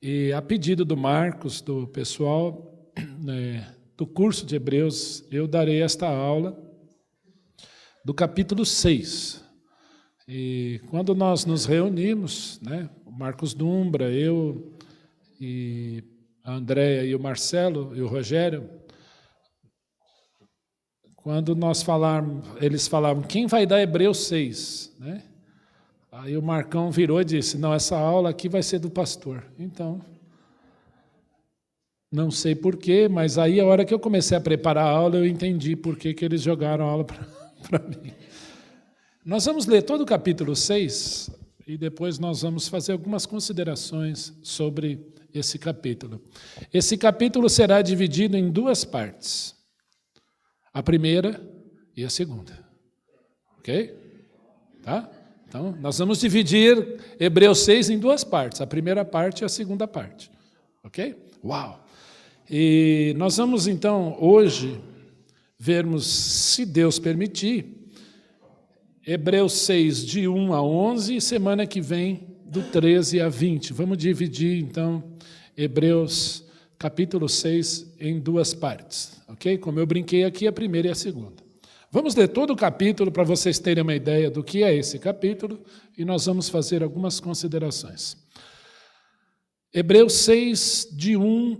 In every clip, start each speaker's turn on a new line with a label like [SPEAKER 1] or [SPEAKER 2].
[SPEAKER 1] E a pedido do Marcos, do pessoal do curso de Hebreus, eu darei esta aula do capítulo 6. E quando nós nos reunimos, o Marcos Dumbra, eu e a Andréia e o Marcelo e o Rogério, quando eles falavam, quem vai dar Hebreus 6? Aí o Marcão virou e disse, não, essa aula aqui vai ser do pastor. Então, não sei porquê, mas aí a hora que eu comecei a preparar a aula, eu entendi por que eles jogaram a aula para mim. Nós vamos ler todo o capítulo 6 e depois nós vamos fazer algumas considerações sobre esse capítulo. Esse capítulo será dividido em duas partes. A primeira e a segunda. Ok? Tá? Então, nós vamos dividir Hebreus 6 em duas partes. A primeira parte e a segunda parte. Ok? Uau! E nós vamos, então, hoje, vermos, se Deus permitir, Hebreus 6, de 1 a 11, e semana que vem, do 13 a 20. Vamos dividir, então, Hebreus capítulo 6 em duas partes. Ok? Como eu brinquei aqui, a primeira e a segunda. Vamos ler todo o capítulo para vocês terem uma ideia do que é esse capítulo e nós vamos fazer algumas considerações. Hebreus 6, de 1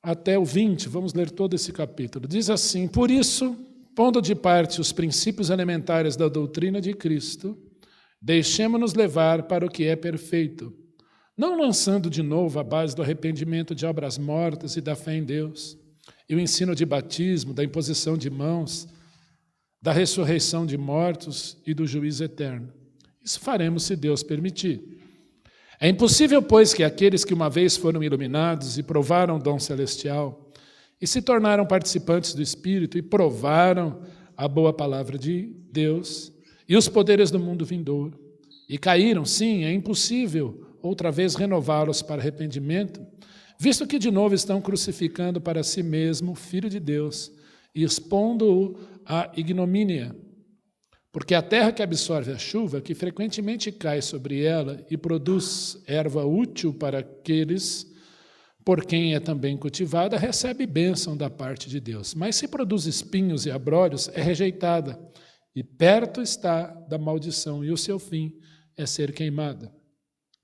[SPEAKER 1] até o 20, vamos ler todo esse capítulo. Diz assim, por isso, pondo de parte os princípios elementares da doutrina de Cristo, deixemo-nos levar para o que é perfeito, não lançando de novo a base do arrependimento de obras mortas e da fé em Deus, e o ensino de batismo, da imposição de mãos, da ressurreição de mortos e do juízo eterno. Isso faremos se Deus permitir. É impossível, pois, que aqueles que uma vez foram iluminados e provaram o dom celestial e se tornaram participantes do Espírito e provaram a boa palavra de Deus e os poderes do mundo vindouro e caíram, sim, é impossível outra vez renová-los para arrependimento, visto que de novo estão crucificando para si mesmo o Filho de Deus e expondo-o à ignomínia. Porque a terra que absorve a chuva, que frequentemente cai sobre ela e produz erva útil para aqueles por quem é também cultivada, recebe bênção da parte de Deus. Mas se produz espinhos e abrolhos, é rejeitada, e perto está da maldição, e o seu fim é ser queimada.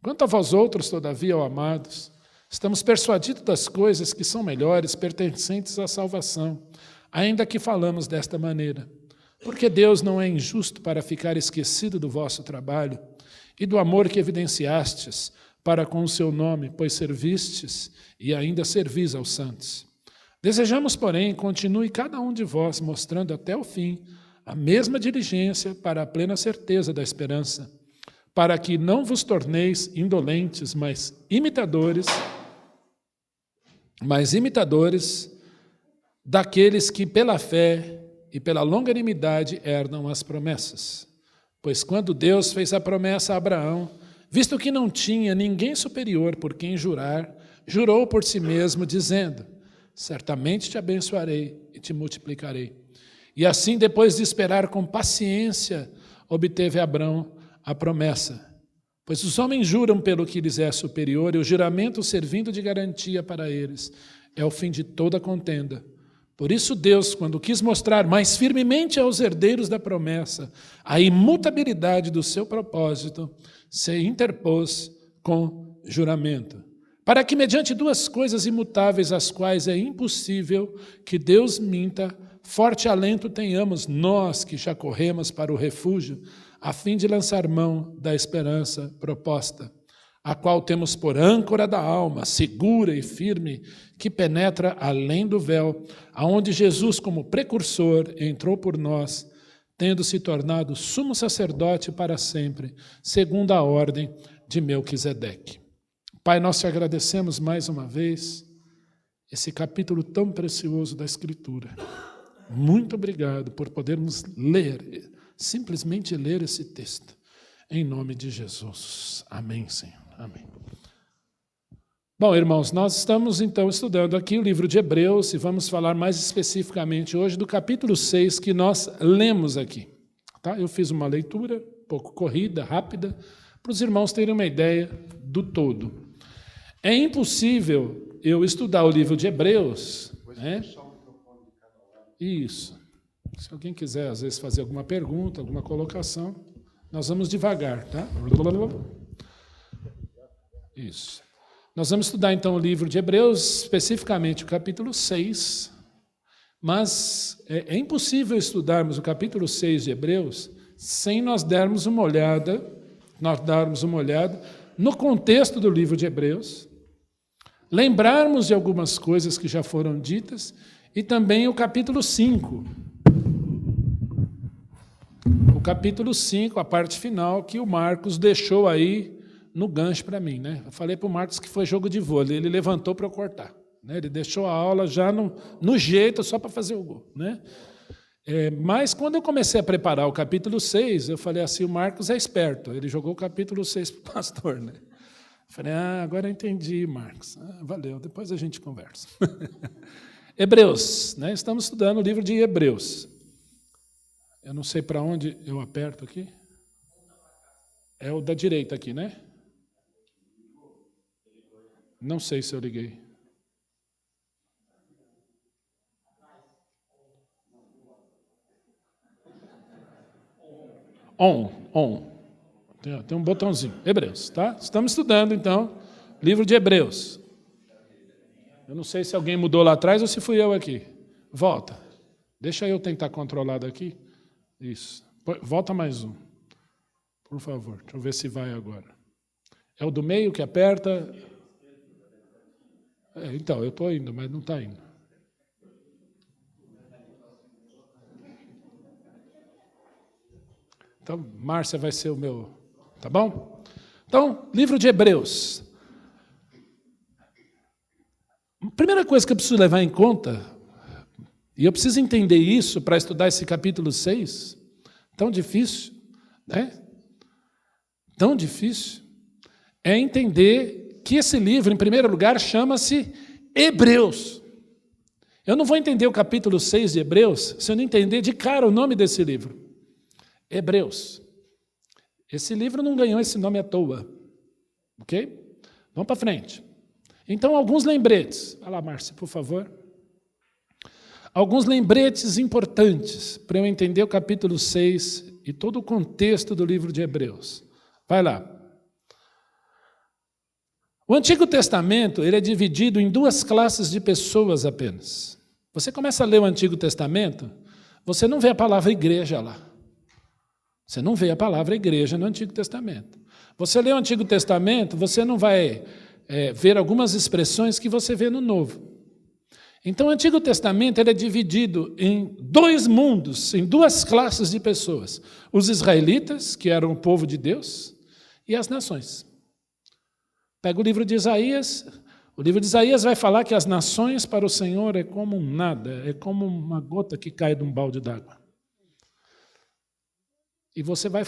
[SPEAKER 1] Quanto a vós outros, todavia, ó amados, estamos persuadidos das coisas que são melhores, pertencentes à salvação, ainda que falamos desta maneira. Porque Deus não é injusto para ficar esquecido do vosso trabalho e do amor que evidenciastes para com o seu nome, pois servistes e ainda servis aos santos. Desejamos, porém, continue cada um de vós mostrando até o fim a mesma diligência para a plena certeza da esperança, para que não vos torneis indolentes, mas imitadores daqueles que pela fé e pela longanimidade herdam as promessas. Pois quando Deus fez a promessa a Abraão, visto que não tinha ninguém superior por quem jurar, jurou por si mesmo, dizendo, certamente te abençoarei e te multiplicarei. E assim, depois de esperar com paciência, obteve Abraão a promessa. Pois os homens juram pelo que lhes é superior, e o juramento servindo de garantia para eles é o fim de toda contenda. Por isso Deus, quando quis mostrar mais firmemente aos herdeiros da promessa a imutabilidade do seu propósito, se interpôs com juramento, para que mediante duas coisas imutáveis, as quais é impossível que Deus minta, forte alento tenhamos nós que já corremos para o refúgio, a fim de lançar mão da esperança proposta, a qual temos por âncora da alma, segura e firme, que penetra além do véu, aonde Jesus, como precursor, entrou por nós, tendo se tornado sumo sacerdote para sempre, segundo a ordem de Melquisedeque. Pai, nós te agradecemos mais uma vez esse capítulo tão precioso da Escritura. Muito obrigado por podermos ler, simplesmente ler esse texto. Em nome de Jesus. Amém, Senhor. Amém. Bom, irmãos, nós estamos então estudando aqui o livro de Hebreus e vamos falar mais especificamente hoje do capítulo 6 que nós lemos aqui. Tá? Eu fiz uma leitura um pouco corrida, rápida, para os irmãos terem uma ideia do todo. É impossível eu estudar o livro de Hebreus, né? Isso. Se alguém quiser, às vezes, fazer alguma pergunta, alguma colocação, nós vamos devagar, tá? Isso. Nós vamos estudar, então, o livro de Hebreus, especificamente o capítulo 6, mas é impossível estudarmos o capítulo 6 de Hebreus sem nós darmos uma olhada no contexto do livro de Hebreus, lembrarmos de algumas coisas que já foram ditas, e também o capítulo 5. O capítulo 5, a parte final, que o Marcos deixou aí no gancho para mim, né? Eu falei para o Marcos que foi jogo de vôlei, ele levantou para eu cortar, né? Ele deixou a aula já no jeito, só para fazer o gol, né? Mas quando eu comecei a preparar o capítulo 6, eu falei assim, o Marcos é esperto, ele jogou o capítulo 6 para o pastor, né? Eu falei, agora eu entendi, Marcos. Valeu, depois a gente conversa. Hebreus, né? Estamos estudando o livro de Hebreus. Eu não sei para onde eu aperto aqui. É o da direita aqui, né? Não sei se eu liguei. On. Tem um botãozinho. Hebreus, tá? Estamos estudando, então, livro de Hebreus. Eu não sei se alguém mudou lá atrás ou se fui eu aqui. Volta. Deixa eu tentar controlar daqui. Isso. Volta mais um. Por favor. Deixa eu ver se vai agora. É o do meio que aperta? Então, eu estou indo, mas não está indo. Então, Márcia vai ser o meu... Tá bom? Então, livro de Hebreus. A primeira coisa que eu preciso levar em conta, e eu preciso entender isso para estudar esse capítulo 6, tão difícil, né? Tão difícil, é entender que esse livro, em primeiro lugar, chama-se Hebreus. Eu não vou entender o capítulo 6 de Hebreus se eu não entender de cara o nome desse livro. Hebreus. Esse livro não ganhou esse nome à toa. Ok? Vamos para frente. Então, alguns lembretes. Vai lá, Márcia, por favor. Alguns lembretes importantes para eu entender o capítulo 6 e todo o contexto do livro de Hebreus. Vai lá. O Antigo Testamento ele é dividido em duas classes de pessoas apenas. Você começa a ler o Antigo Testamento, você não vê a palavra igreja lá. Você não vê a palavra igreja no Antigo Testamento. Você lê o Antigo Testamento, você não vai ver algumas expressões que você vê no Novo. Então, o Antigo Testamento ele é dividido em dois mundos, em duas classes de pessoas. Os israelitas, que eram o povo de Deus, e as nações. Pega o livro de Isaías. O livro de Isaías vai falar que as nações para o Senhor é como um nada, é como uma gota que cai de um balde d'água. E você vai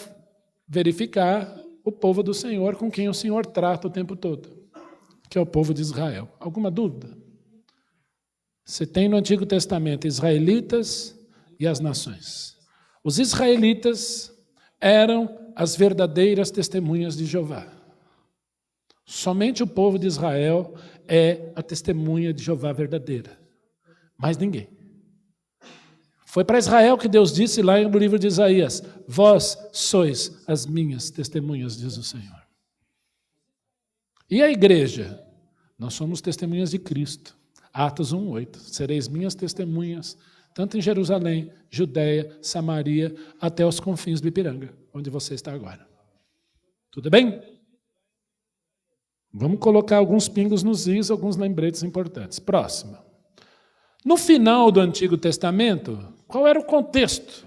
[SPEAKER 1] verificar o povo do Senhor com quem o Senhor trata o tempo todo, que é o povo de Israel. Alguma dúvida? Você tem no Antigo Testamento israelitas e as nações. Os israelitas eram as verdadeiras testemunhas de Jeová. Somente o povo de Israel é a testemunha de Jeová verdadeira. Mais ninguém. Foi para Israel que Deus disse lá no livro de Isaías: vós sois as minhas testemunhas, diz o Senhor. E a igreja? Nós somos testemunhas de Cristo. Atos 1:8. Sereis minhas testemunhas, tanto em Jerusalém, Judeia, Samaria, até os confins do Ipiranga, onde você está agora. Tudo bem? Vamos colocar alguns pingos nos is, alguns lembretes importantes. Próxima. No final do Antigo Testamento, qual era o contexto?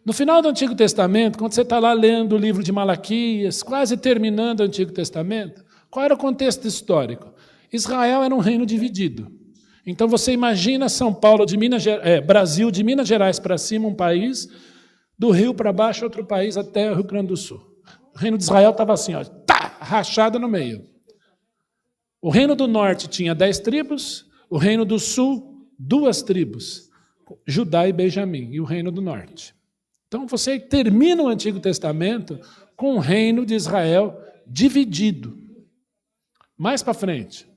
[SPEAKER 1] No final do Antigo Testamento, quando você está lá lendo o livro de Malaquias, quase terminando o Antigo Testamento, qual era o contexto histórico? Israel era um reino dividido. Então você imagina São Paulo de Brasil de Minas Gerais para cima, um país, do Rio para baixo, outro país, até o Rio Grande do Sul. O reino de Israel estava assim, ó, rachado no meio. O reino do norte tinha 10 tribos, o reino do sul, 2 tribos, Judá e Benjamim, e o reino do norte. Então você termina o Antigo Testamento com o reino de Israel dividido. Mais para frente.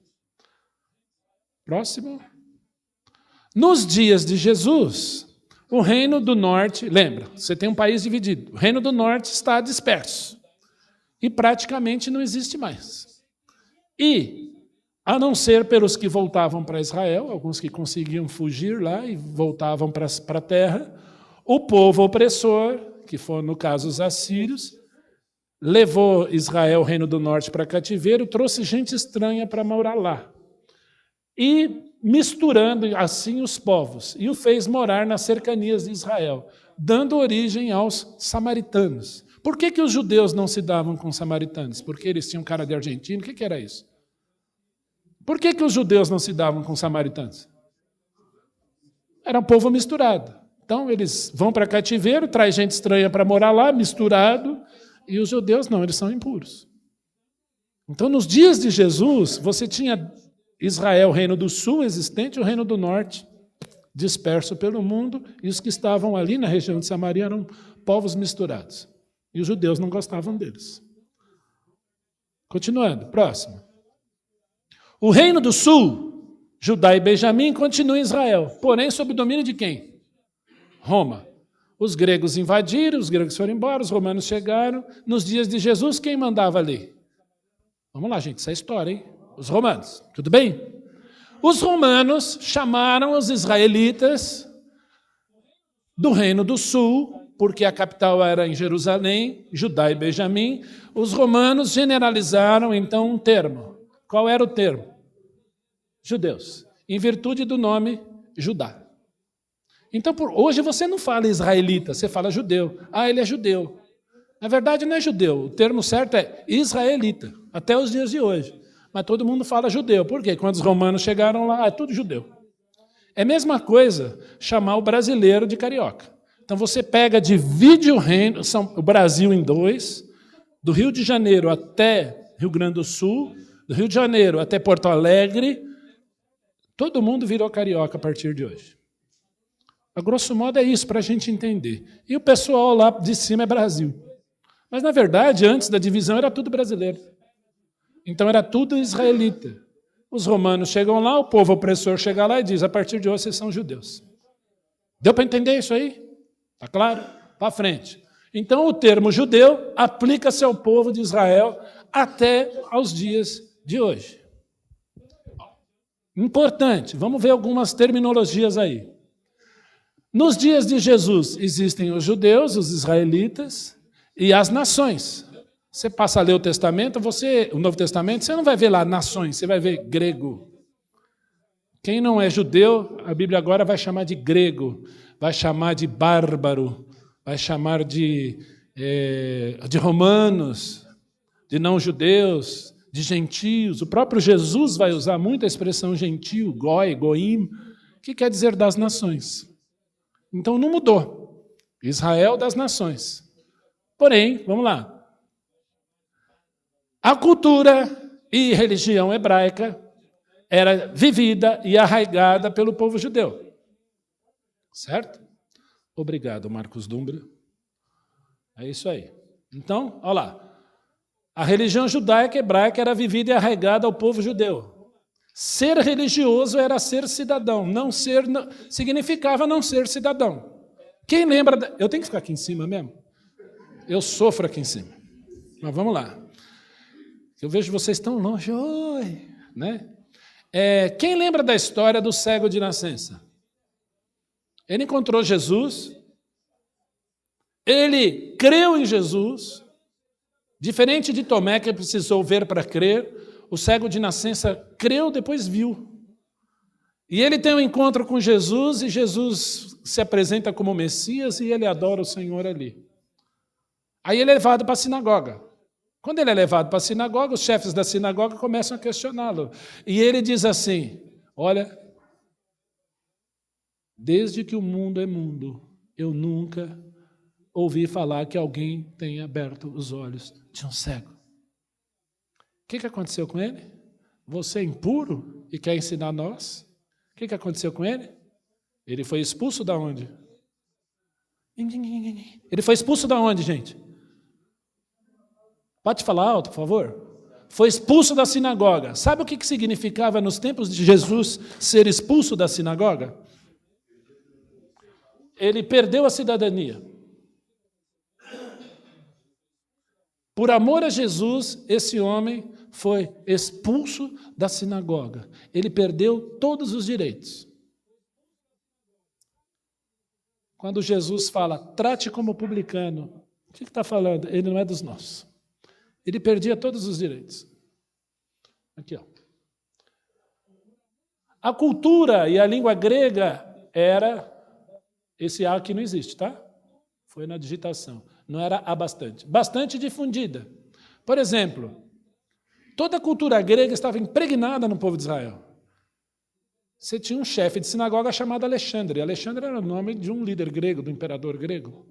[SPEAKER 1] Próximo. Nos dias de Jesus, o reino do norte, lembra, você tem um país dividido, o reino do norte está disperso e praticamente não existe mais. E, a não ser pelos que voltavam para Israel, alguns que conseguiam fugir lá e voltavam para a terra, o povo opressor, que foram, no caso, os assírios, levou Israel, o reino do norte, para cativeiro, trouxe gente estranha para morar lá. E misturando assim os povos, e o fez morar nas cercanias de Israel, dando origem aos samaritanos. Por que os judeus não se davam com os samaritanos? Porque eles tinham cara de argentino? O que era isso? Por que os judeus não se davam com os samaritanos? Era um povo misturado. Então eles vão para cativeiro, traz gente estranha para morar lá, misturado, e os judeus não, eles são impuros. Então nos dias de Jesus, você tinha Israel, o reino do sul existente, e o reino do norte disperso pelo mundo, e os que estavam ali na região de Samaria eram povos misturados. E os judeus não gostavam deles. Continuando, próximo. O reino do sul, Judá e Benjamim, continua em Israel, porém sob o domínio de quem? Roma. Os gregos invadiram, os gregos foram embora, os romanos chegaram. Nos dias de Jesus, quem mandava ali? Vamos lá, gente, essa é a história, hein? Os romanos, tudo bem? Os romanos chamaram os israelitas do reino do sul, porque a capital era em Jerusalém, Judá e Benjamim. Os romanos generalizaram, então, um termo. Qual era o termo? Judeus, em virtude do nome Judá. Então, hoje você não fala israelita, você fala judeu. Ah, ele é judeu. Na verdade, não é judeu. O termo certo é israelita, até os dias de hoje. Mas todo mundo fala judeu. Por quê? Quando os romanos chegaram lá, é tudo judeu. É a mesma coisa chamar o brasileiro de carioca. Então você pega, divide o reino, o Brasil em dois, do Rio de Janeiro até Rio Grande do Sul, do Rio de Janeiro até Porto Alegre, todo mundo virou carioca a partir de hoje. A grosso modo é isso, para a gente entender. E o pessoal lá de cima é Brasil. Mas, na verdade, antes da divisão era tudo brasileiro. Então era tudo israelita. Os romanos chegam lá, o povo opressor chega lá e diz, a partir de hoje vocês são judeus. Deu para entender isso aí? Está claro? Para frente. Então o termo judeu aplica-se ao povo de Israel até aos dias de hoje. Importante, vamos ver algumas terminologias aí. Nos dias de Jesus existem os judeus, os israelitas e as nações. Você passa a ler o Testamento, o Novo Testamento, você não vai ver lá nações, você vai ver grego. Quem não é judeu, a Bíblia agora vai chamar de grego, vai chamar de bárbaro, vai chamar de romanos, de não-judeus, de gentios. O próprio Jesus vai usar muito a expressão gentio, goi, goim, que quer dizer das nações. Então não mudou. Israel das nações. Porém, vamos lá. A cultura e religião hebraica era vivida e arraigada pelo povo judeu. Certo? Obrigado, Marcos Dumbra. É isso aí. Então, olha lá. A religião judaica e hebraica era vivida e arraigada ao povo judeu. Ser religioso era ser cidadão. Significava não ser cidadão. Quem lembra... Eu tenho que ficar aqui em cima mesmo? Eu sofro aqui em cima. Mas vamos lá. Eu vejo vocês tão longe. Oi, né? Quem lembra da história do cego de nascença? Ele encontrou Jesus, ele creu em Jesus, diferente de Tomé, que precisou ver para crer, o cego de nascença creu, depois viu. E ele tem um encontro com Jesus, e Jesus se apresenta como Messias, e ele adora o Senhor ali. Aí ele é levado para a sinagoga. Quando ele é levado para a sinagoga, os chefes da sinagoga começam a questioná-lo. E ele diz assim, olha, desde que o mundo é mundo, eu nunca ouvi falar que alguém tenha aberto os olhos de um cego. O que aconteceu com ele? Você é impuro e quer ensinar nós? O que aconteceu com ele? Ele foi expulso da onde? Ele foi expulso da onde, gente? Pode falar alto, por favor? foi expulso da sinagoga. Sabe o que significava nos tempos de Jesus ser expulso da sinagoga? Ele perdeu a cidadania. Por amor a Jesus, esse homem foi expulso da sinagoga. Ele perdeu todos os direitos. Quando Jesus fala, trate como publicano, o que está falando? Ele não é dos nossos. Ele perdia todos os direitos. Aqui, ó. A cultura e a língua grega era... Esse A aqui não existe, tá? Foi na digitação. Não era a bastante. Bastante difundida. Por exemplo, toda a cultura grega estava impregnada no povo de Israel. Você tinha um chefe de sinagoga chamado Alexandre. Alexandre era o nome de um líder grego, do imperador grego.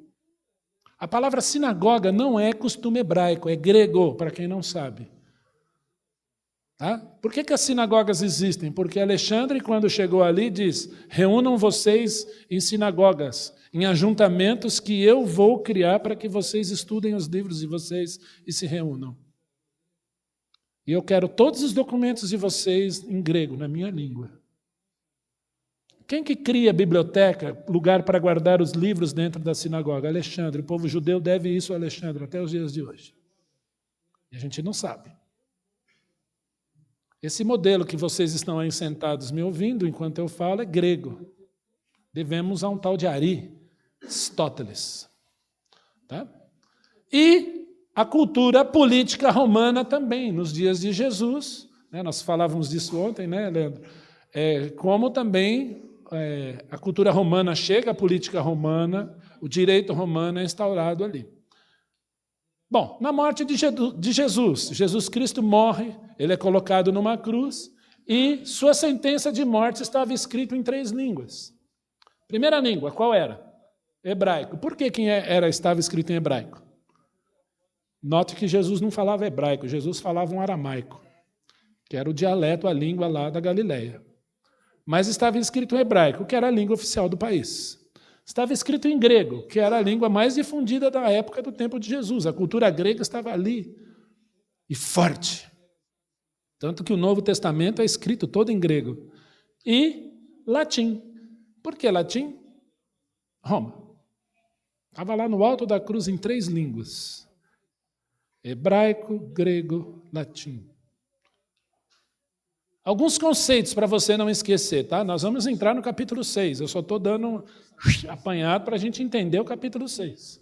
[SPEAKER 1] A palavra sinagoga não é costume hebraico, é grego, para quem não sabe. Tá? Por que as sinagogas existem? Porque Alexandre, quando chegou ali, diz, reúnam vocês em sinagogas, em ajuntamentos que eu vou criar para que vocês estudem os livros de vocês e se reúnam. E eu quero todos os documentos de vocês em grego, na minha língua. Quem que cria biblioteca, lugar para guardar os livros dentro da sinagoga? Alexandre. O povo judeu deve isso a Alexandre até os dias de hoje. E a gente não sabe. Esse modelo que vocês estão aí sentados me ouvindo enquanto eu falo é grego. Devemos a um tal de Aristóteles. Tá? E a cultura política romana também, nos dias de Jesus. Né? Nós falávamos disso ontem, né, Leandro? Como também a cultura romana chega, a política romana, o direito romano é instaurado ali. Bom, na morte de Jesus, Jesus Cristo morre, ele é colocado numa cruz e sua sentença de morte estava escrita em 3 línguas. Primeira língua, qual era? Hebraico. Por que estava escrito em hebraico? Note que Jesus não falava hebraico, Jesus falava um aramaico, que era o dialeto, a língua lá da Galileia. Mas estava escrito em hebraico, que era a língua oficial do país. Estava escrito em grego, que era a língua mais difundida da época do tempo de Jesus. A cultura grega estava ali, e forte. Tanto que o Novo Testamento é escrito todo em grego. E latim. Por que latim? Roma. Estava lá no alto da cruz em 3 línguas. Hebraico, grego, latim. Alguns conceitos para você não esquecer, tá? Nós vamos entrar no capítulo 6. Eu só estou dando um apanhado para a gente entender o capítulo 6.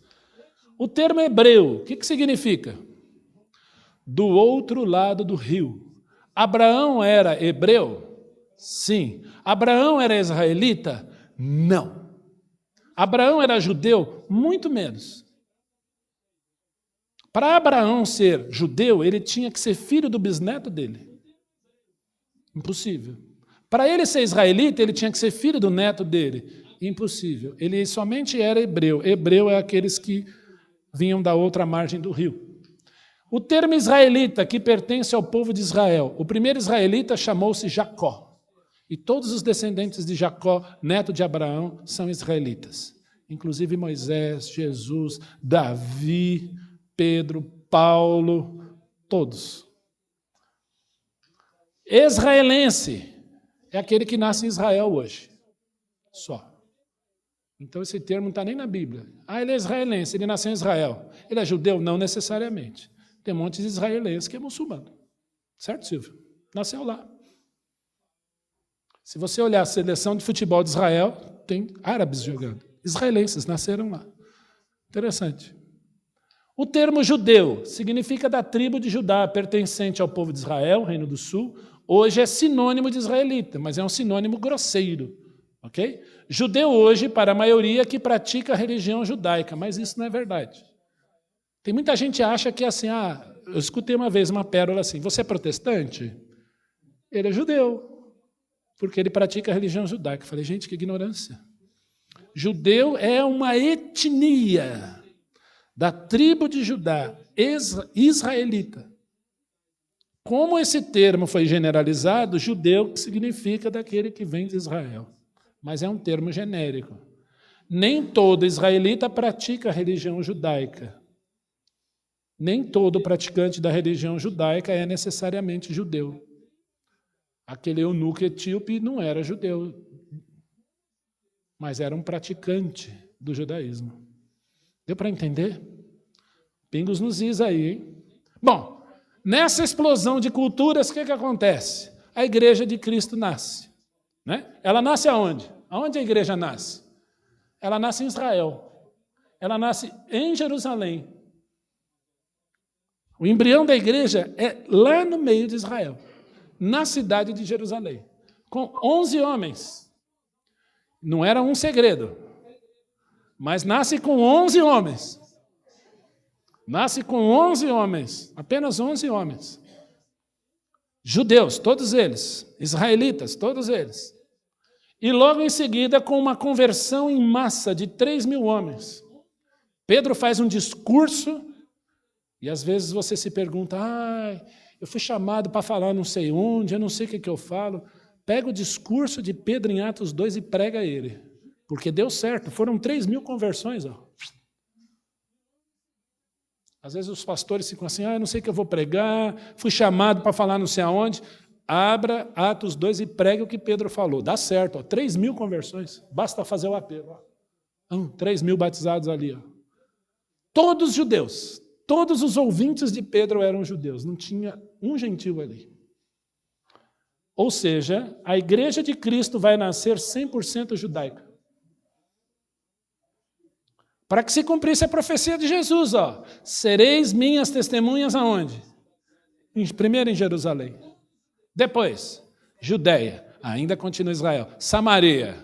[SPEAKER 1] O termo hebreu, o que significa? Do outro lado do rio. Abraão era hebreu? Sim. Abraão era israelita? Não. Abraão era judeu? Muito menos. Para Abraão ser judeu, ele tinha que ser filho do bisneto dele. Impossível. Para ele ser israelita, ele tinha que ser filho do neto dele. Impossível. Ele somente era hebreu. Hebreu é aqueles que vinham da outra margem do rio. O termo israelita, que pertence ao povo de Israel, o primeiro israelita chamou-se Jacó. E todos os descendentes de Jacó, neto de Abraão, são israelitas. Inclusive Moisés, Jesus, Davi, Pedro, Paulo, todos. Israelense é aquele que nasce em Israel hoje. Só. Então esse termo não está nem na Bíblia. Ele é israelense, ele nasceu em Israel. Ele é judeu? Não necessariamente. Tem um monte de israelense que é muçulmano. Certo, Silvio? Nasceu lá. Se você olhar a seleção de futebol de Israel, tem árabes jogando. Israelenses nasceram lá. Interessante. O termo judeu significa da tribo de Judá, pertencente ao povo de Israel, Reino do Sul. Hoje é sinônimo de israelita, mas é um sinônimo grosseiro. Okay? Judeu hoje, para a maioria, que pratica a religião judaica, mas isso não é verdade. Tem muita gente que acha que assim, eu escutei uma vez uma pérola assim, você é protestante? Ele é judeu, porque ele pratica a religião judaica. Eu falei, gente, que ignorância. Judeu é uma etnia da tribo de Judá, israelita. Como esse termo foi generalizado, judeu significa daquele que vem de Israel. Mas é um termo genérico. Nem todo israelita pratica a religião judaica. Nem todo praticante da religião judaica é necessariamente judeu. Aquele eunuco etíope não era judeu, mas era um praticante do judaísmo. Deu para entender? Pingos nos is aí, hein? Bom, nessa explosão de culturas, o que acontece? A igreja de Cristo nasce. Né? Ela nasce aonde? Aonde a igreja nasce? Ela nasce em Israel. Ela nasce em Jerusalém. O embrião da igreja é lá no meio de Israel, na cidade de Jerusalém, com 11 homens. Não era um segredo, mas nasce com 11 homens. Nasce com 11 homens, apenas 11 homens. Judeus, todos eles. Israelitas, todos eles. E logo em seguida, com uma conversão em massa de 3.000 homens. Pedro faz um discurso, e às vezes você se pergunta, eu fui chamado para falar não sei onde, eu não sei o que eu falo. Pega o discurso de Pedro em Atos 2 e prega ele. Porque deu certo, foram 3.000 conversões. Ó. Às vezes os pastores ficam assim, eu não sei o que eu vou pregar, fui chamado para falar não sei aonde. Abra Atos 2 e pregue o que Pedro falou. Dá certo, ó, 3.000 conversões. Basta fazer o apelo. 3.000 batizados ali. Ó. Todos judeus. Todos os ouvintes de Pedro eram judeus. Não tinha um gentil ali. Ou seja, a igreja de Cristo vai nascer 100% judaica. Para que se cumprisse a profecia de Jesus, ó, sereis minhas testemunhas aonde? Primeiro em Jerusalém. Depois, Judeia, ainda continua Israel. Samaria.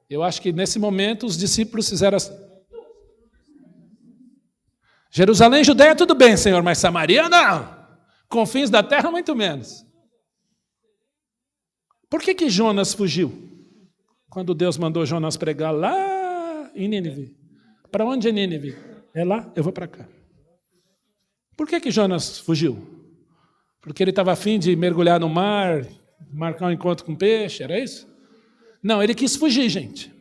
[SPEAKER 1] Eu acho que nesse momento os discípulos fizeram assim. Jerusalém, Judeia, tudo bem, Senhor, mas Samaria não. Confins da terra, muito menos. Por que Jonas fugiu? Quando Deus mandou Jonas pregar lá em Nínive. Para onde é Nínive? É lá, eu vou para cá. Por que Jonas fugiu? Porque ele estava afim de mergulhar no mar, marcar um encontro com peixe, era isso? Não, ele quis fugir, gente.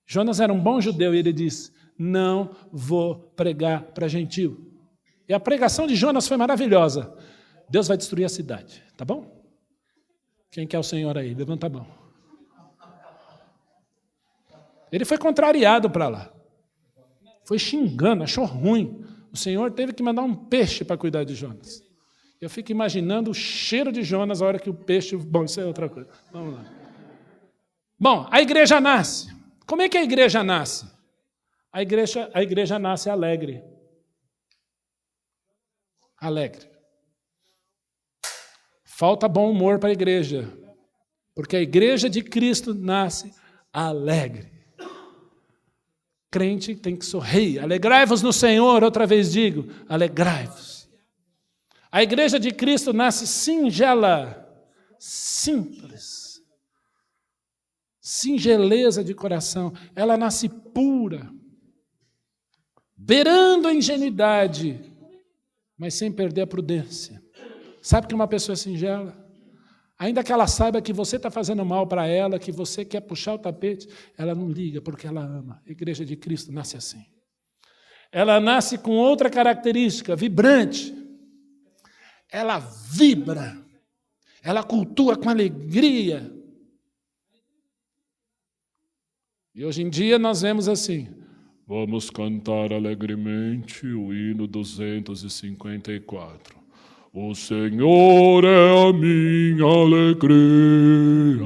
[SPEAKER 1] Jonas era um bom judeu e ele disse, não vou pregar para gentio. E a pregação de Jonas foi maravilhosa. Deus vai destruir a cidade, tá bom? Quem quer o Senhor aí? Levanta a mão. Ele foi contrariado para lá. Foi xingando, achou ruim. O Senhor teve que mandar um peixe para cuidar de Jonas. Eu fico imaginando o cheiro de Jonas na hora que o peixe... Bom, isso é outra coisa. Vamos lá. Bom, a igreja nasce. Como é que a igreja nasce? A igreja nasce alegre. Alegre. Falta bom humor para a igreja. Porque a igreja de Cristo nasce alegre. Crente tem que sorrir. Alegrai-vos no Senhor, outra vez digo, alegrai-vos. A igreja de Cristo nasce singela, simples. Singeleza de coração. Ela nasce pura, beirando a ingenuidade, mas sem perder a prudência. Sabe que uma pessoa singela? Ainda que ela saiba que você está fazendo mal para ela, que você quer puxar o tapete, ela não liga porque ela ama. A igreja de Cristo nasce assim. Ela nasce com outra característica, vibrante. Ela vibra. Ela cultua com alegria. E hoje em dia nós vemos assim, vamos cantar alegremente o hino 254. O Senhor é a minha alegria.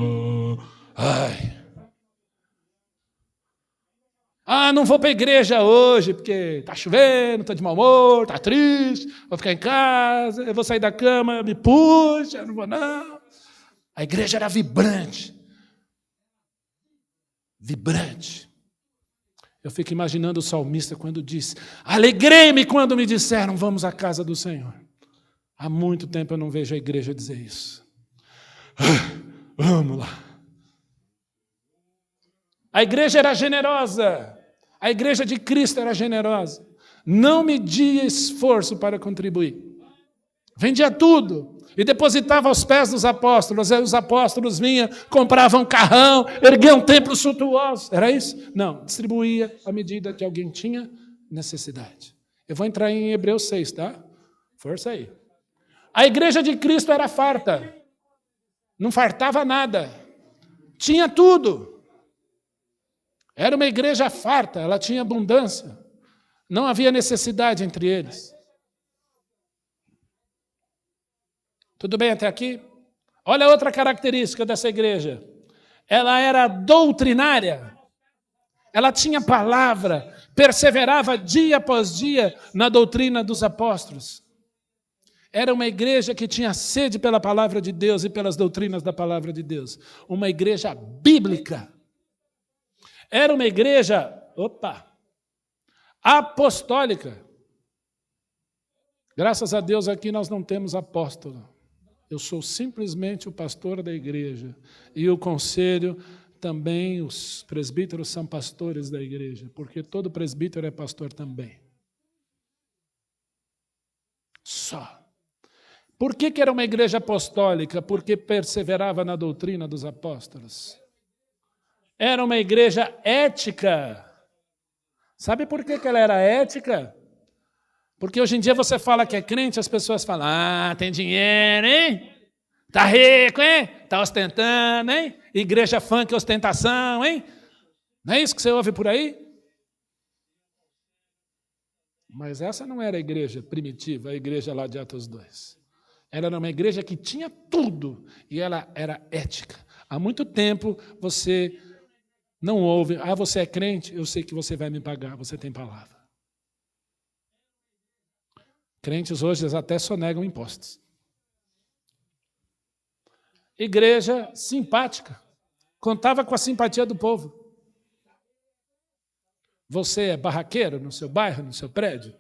[SPEAKER 1] Não vou para a igreja hoje, porque está chovendo, estou de mau humor, está triste, vou ficar em casa, eu vou sair da cama, me puxa, eu não vou não. A igreja era vibrante. Vibrante. Eu fico imaginando o salmista quando disse, alegrei-me quando me disseram, vamos à casa do Senhor. Há muito tempo eu não vejo a igreja dizer isso. Vamos lá. A igreja era generosa. A igreja de Cristo era generosa. Não media esforço para contribuir. Vendia tudo e depositava aos pés dos apóstolos. Aí os apóstolos vinham, compravam um carrão, erguiam templos suntuosos. Era isso? Não, distribuía à medida que alguém tinha necessidade. Eu vou entrar em Hebreus 6, tá? Força aí. A igreja de Cristo era farta. Não fartava nada. Tinha tudo. Era uma igreja farta, ela tinha abundância. Não havia necessidade entre eles. Tudo bem até aqui? Olha outra característica dessa igreja. Ela era doutrinária. Ela tinha palavra, perseverava dia após dia na doutrina dos apóstolos. Era uma igreja que tinha sede pela palavra de Deus e pelas doutrinas da palavra de Deus. Uma igreja bíblica. Era uma igreja, apostólica. Graças a Deus aqui nós não temos apóstolo. Eu sou simplesmente o pastor da igreja. E o conselho também, os presbíteros são pastores da igreja, porque todo presbítero é pastor também. Só. Por que era uma igreja apostólica? Porque perseverava na doutrina dos apóstolos. Era uma igreja ética. Sabe por que ela era ética? Porque hoje em dia você fala que é crente, as pessoas falam, tem dinheiro, hein? Tá rico, hein? Tá ostentando, hein? Igreja funk, ostentação, hein? Não é isso que você ouve por aí? Mas essa não era a igreja primitiva, a igreja lá de Atos 2. Ela era uma igreja que tinha tudo e ela era ética. Há muito tempo você não ouve, você é crente, eu sei que você vai me pagar, você tem palavra. Crentes hoje até sonegam impostos. Igreja simpática, contava com a simpatia do povo. Você é barraqueiro no seu bairro, no seu prédio?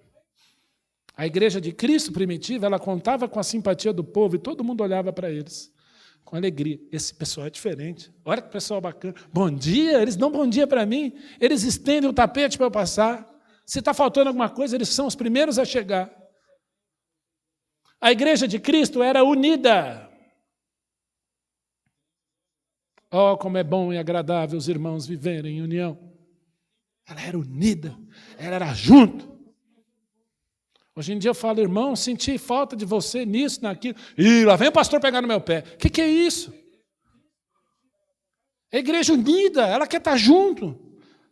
[SPEAKER 1] A igreja de Cristo primitiva, ela contava com a simpatia do povo e todo mundo olhava para eles com alegria. Esse pessoal é diferente. Olha que pessoal bacana. Bom dia, eles dão bom dia para mim, eles estendem o tapete para eu passar. Se está faltando alguma coisa, eles são os primeiros a chegar. A igreja de Cristo era unida. Oh, como é bom e agradável os irmãos viverem em união. Ela era unida, ela era junto. Hoje em dia eu falo, irmão, senti falta de você nisso, naquilo. Ih, lá vem o pastor pegar no meu pé. O que é isso? É a igreja unida, ela quer estar junto.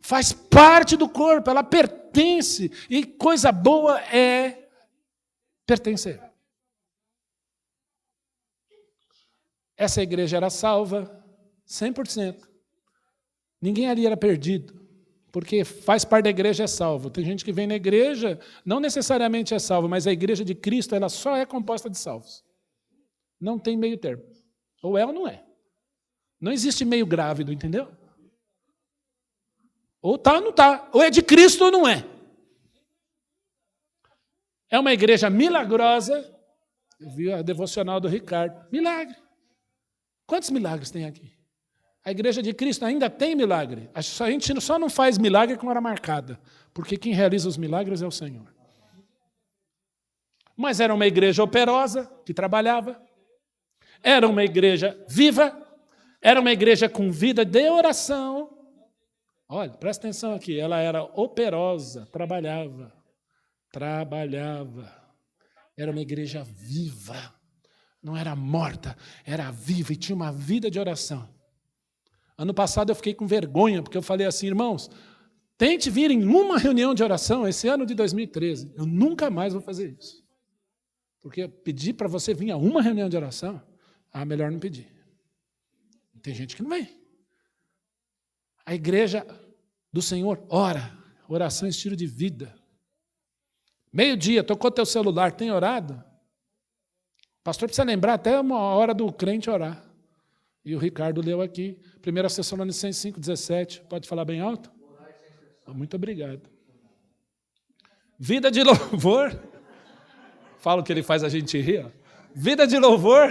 [SPEAKER 1] Faz parte do corpo, ela pertence. E coisa boa é pertencer. Essa igreja era salva, 100%. Ninguém ali era perdido. Porque faz parte da igreja é salvo. Tem gente que vem na igreja, não necessariamente é salvo, mas a igreja de Cristo ela só é composta de salvos. Não tem meio termo. Ou é ou não é. Não existe meio grávido, entendeu? Ou tá ou não tá. Ou é de Cristo ou não é. É uma igreja milagrosa. Eu vi a devocional do Ricardo. Milagre. Quantos milagres tem aqui? A igreja de Cristo ainda tem milagre. A gente só não faz milagre com hora marcada, porque quem realiza os milagres é o Senhor. Mas era uma igreja operosa, que trabalhava. Era uma igreja viva. Era uma igreja com vida de oração. Olha, presta atenção aqui. Ela era operosa, trabalhava. Era uma igreja viva. Não era morta, era viva e tinha uma vida de oração. Ano passado eu fiquei com vergonha, porque eu falei assim, irmãos, tente vir em uma reunião de oração esse ano de 2013. Eu nunca mais vou fazer isso. Porque pedir para você vir a uma reunião de oração, melhor não pedir. Tem gente que não vem. A igreja do Senhor ora, oração é estilo de vida. Meio-dia, tocou teu celular, tem orado? O pastor precisa lembrar até uma hora do crente orar. E o Ricardo leu aqui, 1 Tessalonicenses 5,17. Pode falar bem alto? Muito obrigado. Vida de louvor. Fala o que ele faz a gente rir. Ó. Vida de louvor.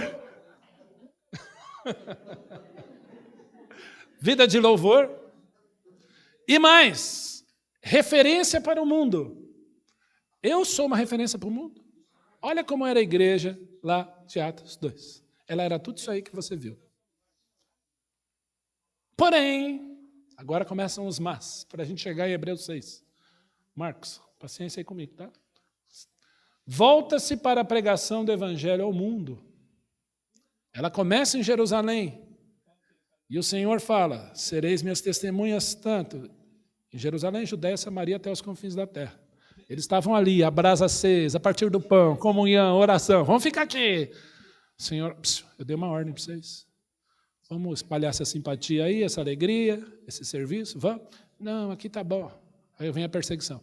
[SPEAKER 1] Vida de louvor. E mais, referência para o mundo. Eu sou uma referência para o mundo. Olha como era a igreja lá de Atos 2. Ela era tudo isso aí que você viu. Porém, agora começam os mas, para a gente chegar em Hebreus 6. Marcos, paciência aí comigo, tá? volta-se para a pregação do evangelho ao mundo. Ela começa em Jerusalém. E o Senhor fala, sereis minhas testemunhas tanto em Jerusalém, Judéia, Samaria, até os confins da terra. Eles estavam ali, a brasa acesa, a partir do pão, comunhão, oração. Vamos ficar aqui. Senhor, eu dei uma ordem para vocês. Vamos espalhar essa simpatia aí, essa alegria, esse serviço? Vamos? Não, aqui está bom. Aí vem a perseguição.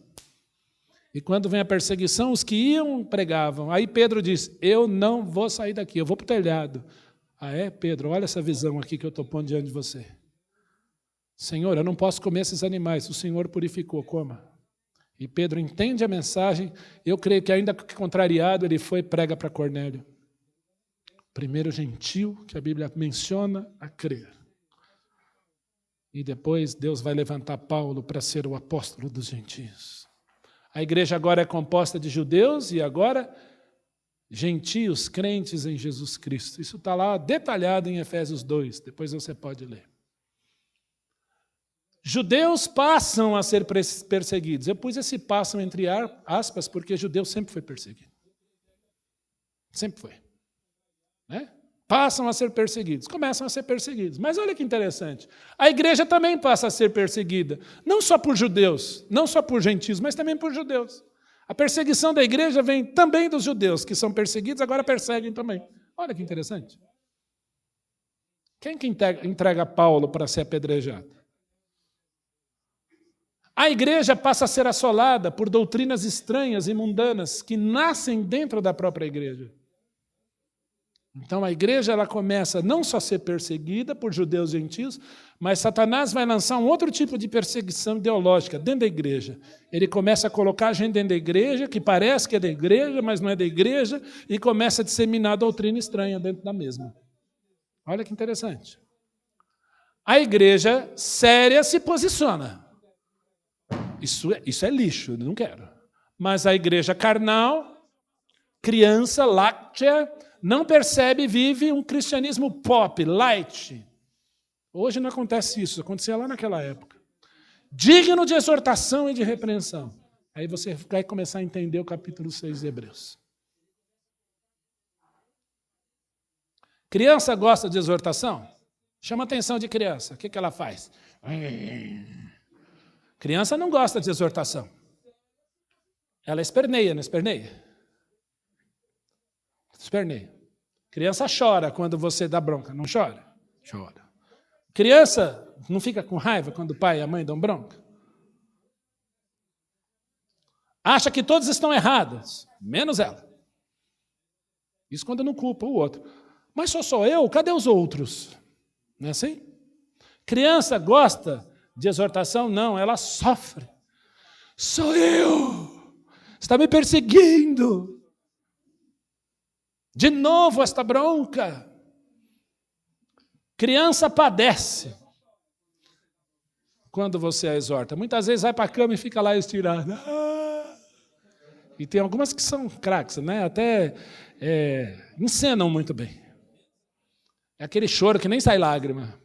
[SPEAKER 1] E quando vem a perseguição, os que iam pregavam. Aí Pedro diz, eu não vou sair daqui, eu vou para o telhado. Ah, é, Pedro? Olha essa visão aqui que eu estou pondo diante de você. Senhor, eu não posso comer esses animais. O Senhor purificou, coma. E Pedro entende a mensagem. Eu creio que ainda contrariado, ele foi e prega para Cornélio. Primeiro gentil que a Bíblia menciona a crer. E depois Deus vai levantar Paulo para ser o apóstolo dos gentios. A igreja agora é composta de judeus e agora gentios, crentes em Jesus Cristo. Isso está lá detalhado em Efésios 2, depois você pode ler. Judeus passam a ser perseguidos. Eu pus esse passam entre aspas porque judeu sempre foi perseguido. Sempre foi. Né? Passam a ser perseguidos, começam a ser perseguidos. Mas olha que interessante, a igreja também passa a ser perseguida, não só por judeus, não só por gentios, mas também por judeus. A perseguição da igreja vem também dos judeus, que são perseguidos, agora perseguem também. Olha que interessante. Quem que entrega Paulo para ser apedrejado? A igreja passa a ser assolada por doutrinas estranhas e mundanas que nascem dentro da própria igreja. Então a igreja ela começa não só a ser perseguida por judeus e gentios, mas Satanás vai lançar um outro tipo de perseguição ideológica dentro da igreja. Ele começa a colocar gente dentro da igreja, que parece que é da igreja, mas não é da igreja, e começa a disseminar doutrina estranha dentro da mesma. Olha que interessante. A igreja séria se posiciona. Isso é lixo, eu não quero. Mas a igreja carnal, criança, láctea, não percebe e vive um cristianismo pop, light. Hoje não acontece isso, acontecia lá naquela época. Digno de exortação e de repreensão. Aí você vai começar a entender o capítulo 6 de Hebreus. Criança gosta de exortação? Chama a atenção de criança. O que ela faz? Criança não gosta de exortação. Ela esperneia, não esperneia? Esperneia. Criança chora quando você dá bronca, não chora? Chora. Criança não fica com raiva quando o pai e a mãe dão bronca? Acha que todos estão errados, menos ela. Isso quando não culpa o outro. Mas sou eu, cadê os outros? Não é assim? Criança gosta de exortação? Não, ela sofre. Sou eu! Está me perseguindo! De novo esta bronca. Criança padece quando você a exorta. Muitas vezes vai para a cama e fica lá estirada. E tem algumas que são craques, né? Até encenam muito bem. É aquele choro que nem sai lágrima.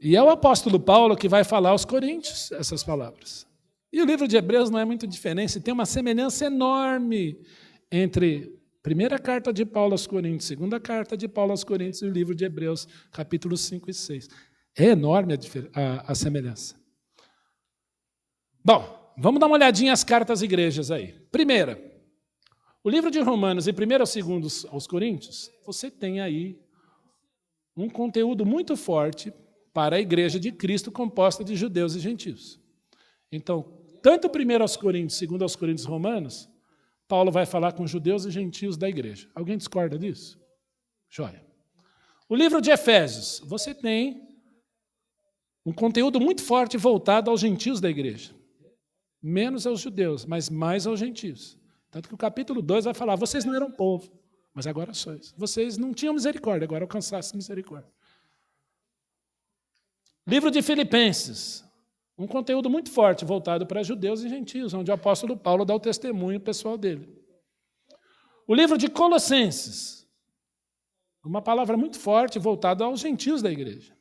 [SPEAKER 1] E é o apóstolo Paulo que vai falar aos Coríntios essas palavras. E o livro de Hebreus não é muito diferente, tem uma semelhança enorme entre a primeira carta de Paulo aos Coríntios, segunda carta de Paulo aos Coríntios e o livro de Hebreus, capítulos 5 e 6. É enorme a semelhança. Bom, vamos dar uma olhadinha às cartas às igrejas aí. Primeira, o livro de Romanos e 1º e 2º aos Coríntios, você tem aí um conteúdo muito forte para a igreja de Cristo composta de judeus e gentios. Então, tanto 1 aos Coríntios, 2 aos Coríntios e Romanos, Paulo vai falar com judeus e gentios da igreja. Alguém discorda disso? Joia. O livro de Efésios, você tem um conteúdo muito forte voltado aos gentios da igreja. Menos aos judeus, mas mais aos gentios. Tanto que o capítulo 2 vai falar, vocês não eram povo, mas agora sois. Vocês não tinham misericórdia, agora alcançaste misericórdia. Livro de Filipenses, um conteúdo muito forte voltado para judeus e gentios, onde o apóstolo Paulo dá o testemunho pessoal dele. O livro de Colossenses, uma palavra muito forte voltada aos gentios da igreja.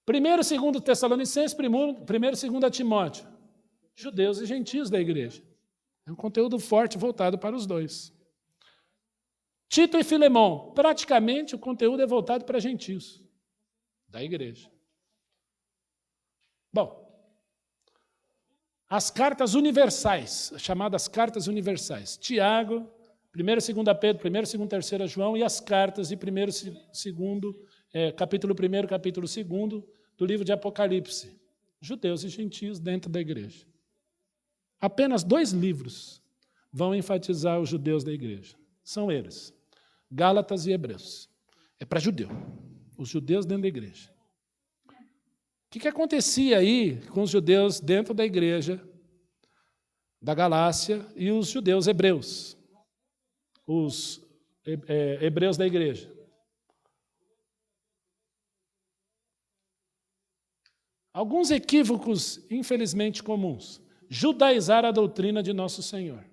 [SPEAKER 1] 1º e 2º Tessalonicenses, 1º e 2º Timóteo, judeus e gentios da igreja. É um conteúdo forte voltado para os dois. Tito e Filemão, praticamente o conteúdo é voltado para gentios da igreja. Bom, as cartas universais, chamadas cartas universais. Tiago, 1ª e 2ª Pedro, 1ª, 2ª, 3ª João e as cartas de 1º e 2º, capítulo 1º, capítulo 2º do livro de Apocalipse. Judeus e gentios dentro da igreja. Apenas 2 livros vão enfatizar os judeus da igreja. São eles, Gálatas e Hebreus. É para judeu, os judeus dentro da igreja. O que acontecia aí com os judeus dentro da igreja da Galácia e os judeus hebreus? Os hebreus da igreja. Alguns equívocos, infelizmente, comuns. Judaizar a doutrina de nosso Senhor.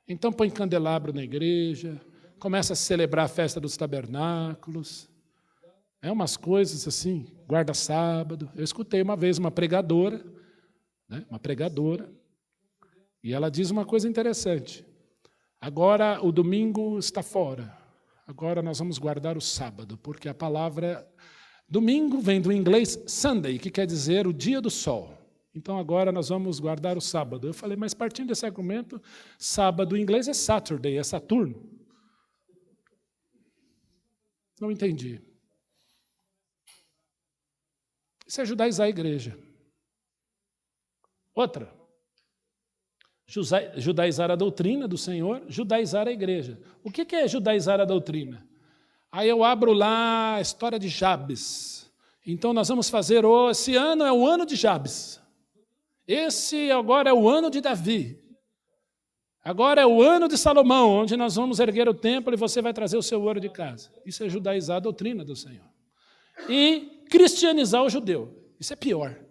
[SPEAKER 1] Então põe candelabro na igreja, começa a celebrar a festa dos tabernáculos. É umas coisas assim, guarda sábado. Eu escutei uma vez uma pregadora, e ela diz uma coisa interessante. Agora o domingo está fora. Agora nós vamos guardar o sábado, porque a palavra domingo vem do inglês Sunday, que quer dizer o dia do sol. Então agora nós vamos guardar o sábado. Eu falei, mas partindo desse argumento, sábado em inglês é Saturday, é Saturno. Não entendi. Isso é judaizar a igreja. Outra, judaizar a doutrina do Senhor, judaizar a igreja. O que é judaizar a doutrina? Aí eu abro lá a história de Jabes. Então nós vamos fazer, esse ano é o ano de Jabes. Esse agora é o ano de Davi. Agora é o ano de Salomão, onde nós vamos erguer o templo e você vai trazer o seu ouro de casa. Isso é judaizar a doutrina do Senhor. E cristianizar o judeu. Isso é pior.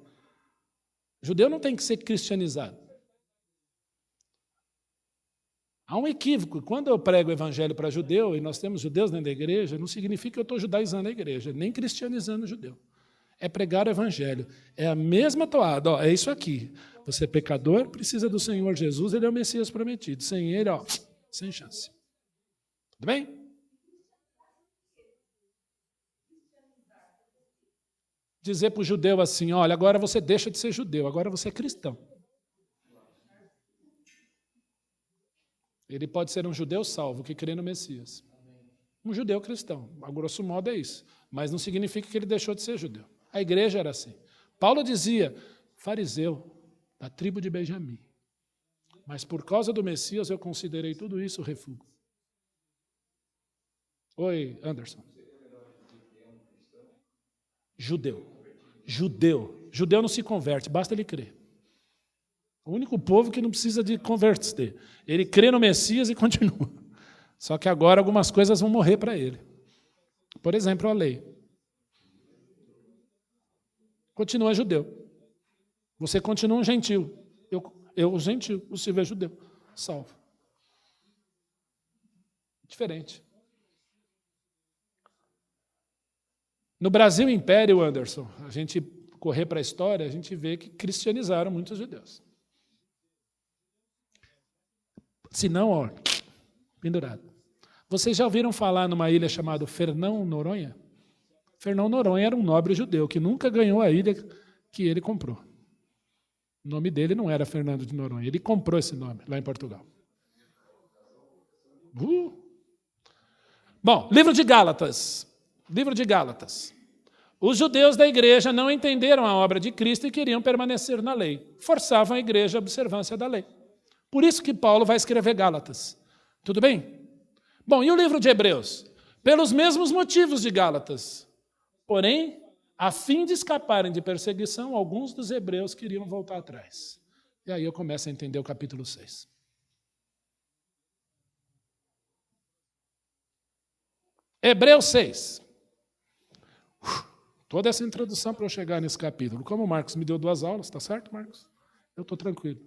[SPEAKER 1] O judeu não tem que ser cristianizado. Há um equívoco. Quando eu prego o evangelho para judeu, e nós temos judeus dentro da igreja, não significa que eu estou judaizando a igreja, nem cristianizando o judeu. É pregar o evangelho. É a mesma toada. É isso aqui. Você é pecador, precisa do Senhor Jesus, ele é o Messias prometido. Sem ele, sem chance. Tudo bem? Dizer para o judeu assim, olha, agora você deixa de ser judeu, agora você é cristão. Ele pode ser um judeu salvo, que crê no Messias. Um judeu cristão, a grosso modo é isso. Mas não significa que ele deixou de ser judeu. A igreja era assim. Paulo dizia, fariseu, da tribo de Benjamim. Mas por causa do Messias eu considerei tudo isso refúgio. Oi, Anderson. Judeu. Judeu não se converte, basta ele crer. O único povo que não precisa de converter. Ele crê no Messias e continua. Só que agora algumas coisas vão morrer para ele. Por exemplo, a lei. Continua judeu. Você continua um gentil. Eu gentil, o Silvio é judeu. Salvo. Diferente. No Brasil Império, Anderson, a gente correr para a história, a gente vê que cristianizaram muitos judeus. Se não, pendurado. Vocês já ouviram falar numa ilha chamada Fernão Noronha? Fernão Noronha era um nobre judeu que nunca ganhou a ilha que ele comprou. O nome dele não era Fernando de Noronha, ele comprou esse nome lá em Portugal. Bom, livro de Gálatas. Livro de Gálatas. Os judeus da igreja não entenderam a obra de Cristo e queriam permanecer na lei. Forçavam a igreja à observância da lei. Por isso que Paulo vai escrever Gálatas. Tudo bem? Bom, e o livro de Hebreus? Pelos mesmos motivos de Gálatas. Porém, a fim de escaparem de perseguição, alguns dos hebreus queriam voltar atrás. E aí eu começo a entender o capítulo 6. Hebreus 6. Toda essa introdução para eu chegar nesse capítulo. Como o Marcos me deu 2 aulas, tá certo, Marcos? Eu estou tranquilo.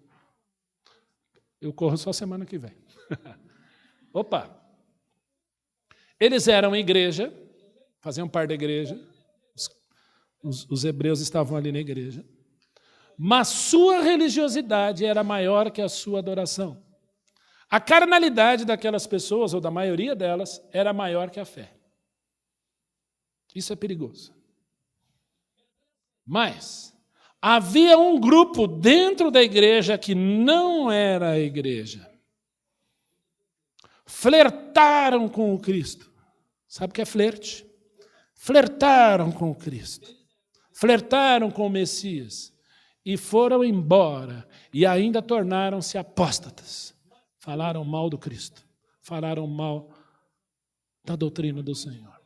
[SPEAKER 1] Eu corro só semana que vem. Opa! Eles eram igreja, faziam parte da igreja. Os hebreus estavam ali na igreja. mas sua religiosidade era maior que a sua adoração. A carnalidade daquelas pessoas, ou da maioria delas, era maior que a fé. Isso é perigoso. Mas havia um grupo dentro da igreja que não era a igreja. Flertaram com o Cristo. Sabe o que é flerte? Flertaram com o Cristo. Flertaram com o Messias. E foram embora. E ainda tornaram-se apóstatas. Falaram mal do Cristo. Falaram mal da doutrina do Senhor.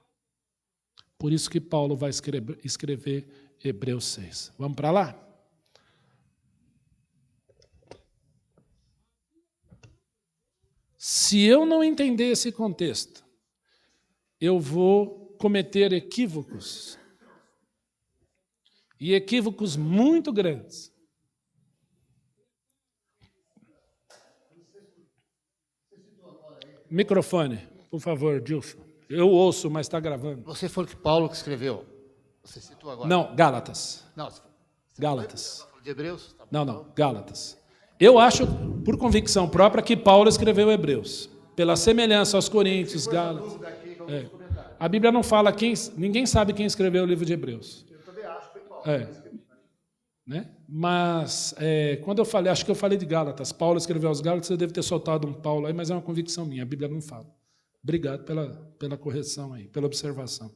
[SPEAKER 1] Por isso que Paulo vai escrever Hebreus 6. Vamos para lá? Se eu não entender esse contexto, eu vou cometer equívocos. E equívocos muito grandes. Microfone, por favor, Dilson. Eu ouço, mas está gravando.
[SPEAKER 2] Você foi que Paulo que escreveu. Você citou agora.
[SPEAKER 1] Não, Gálatas.
[SPEAKER 2] Não,
[SPEAKER 1] Gálatas.
[SPEAKER 2] de Hebreus? Tá bom.
[SPEAKER 1] Não, Gálatas. Eu acho, por convicção própria, que Paulo escreveu Hebreus. Pela semelhança aos Coríntios, Gálatas. É. A Bíblia não fala ninguém sabe quem escreveu o livro de Hebreus.
[SPEAKER 2] Eu também acho que foi Paulo.
[SPEAKER 1] Né? Mas, quando eu falei, acho que eu falei de Gálatas, Paulo escreveu aos Gálatas, eu devo ter soltado um Paulo aí, mas é uma convicção minha, a Bíblia não fala. Obrigado pela correção aí, pela observação.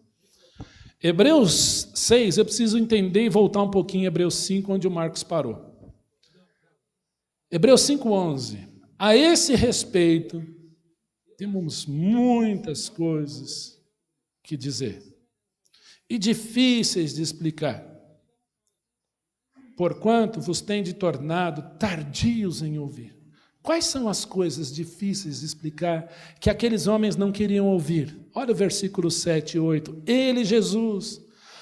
[SPEAKER 1] Hebreus 6, eu preciso entender e voltar um pouquinho em Hebreus 5, onde o Marcos parou. Hebreus 5:11. A esse respeito, temos muitas coisas que dizer e difíceis de explicar, porquanto vos tende tornado tardios em ouvir. Quais são as coisas difíceis de explicar que aqueles homens não queriam ouvir? Olha o versículo 7 e 8. Ele, Jesus,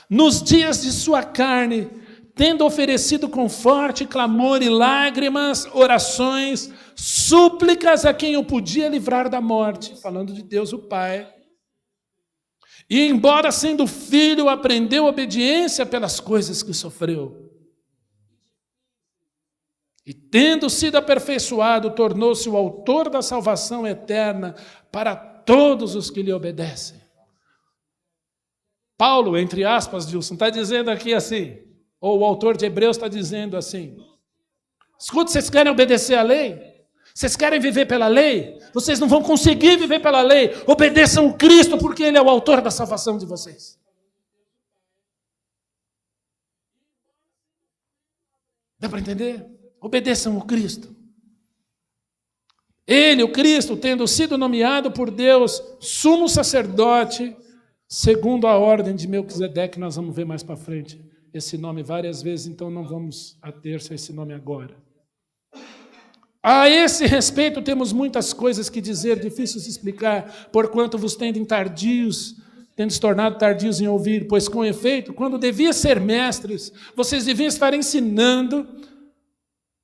[SPEAKER 1] nos dias de sua carne, tendo oferecido com forte clamor e lágrimas, orações, súplicas a quem o podia livrar da morte, falando de Deus o Pai. E embora sendo filho, aprendeu obediência pelas coisas que sofreu. E tendo sido aperfeiçoado, tornou-se o autor da salvação eterna para todos os que lhe obedecem. Paulo, entre aspas, Dilson, está dizendo aqui assim, ou o autor de Hebreus está dizendo assim, escuta, vocês querem obedecer à lei? Vocês querem viver pela lei? Vocês não vão conseguir viver pela lei. Obedeçam o Cristo, porque Ele é o autor da salvação de vocês. Dá para entender? Obedeçam o Cristo. Ele, o Cristo, tendo sido nomeado por Deus sumo sacerdote, segundo a ordem de Melquisedeque, nós vamos ver mais para frente esse nome várias vezes, então não vamos ater-se a esse nome agora. A esse respeito temos muitas coisas que dizer, difíceis de explicar, porquanto vos tendem se tornado tardios em ouvir, pois com efeito, quando devia ser mestres, vocês deviam estar ensinando,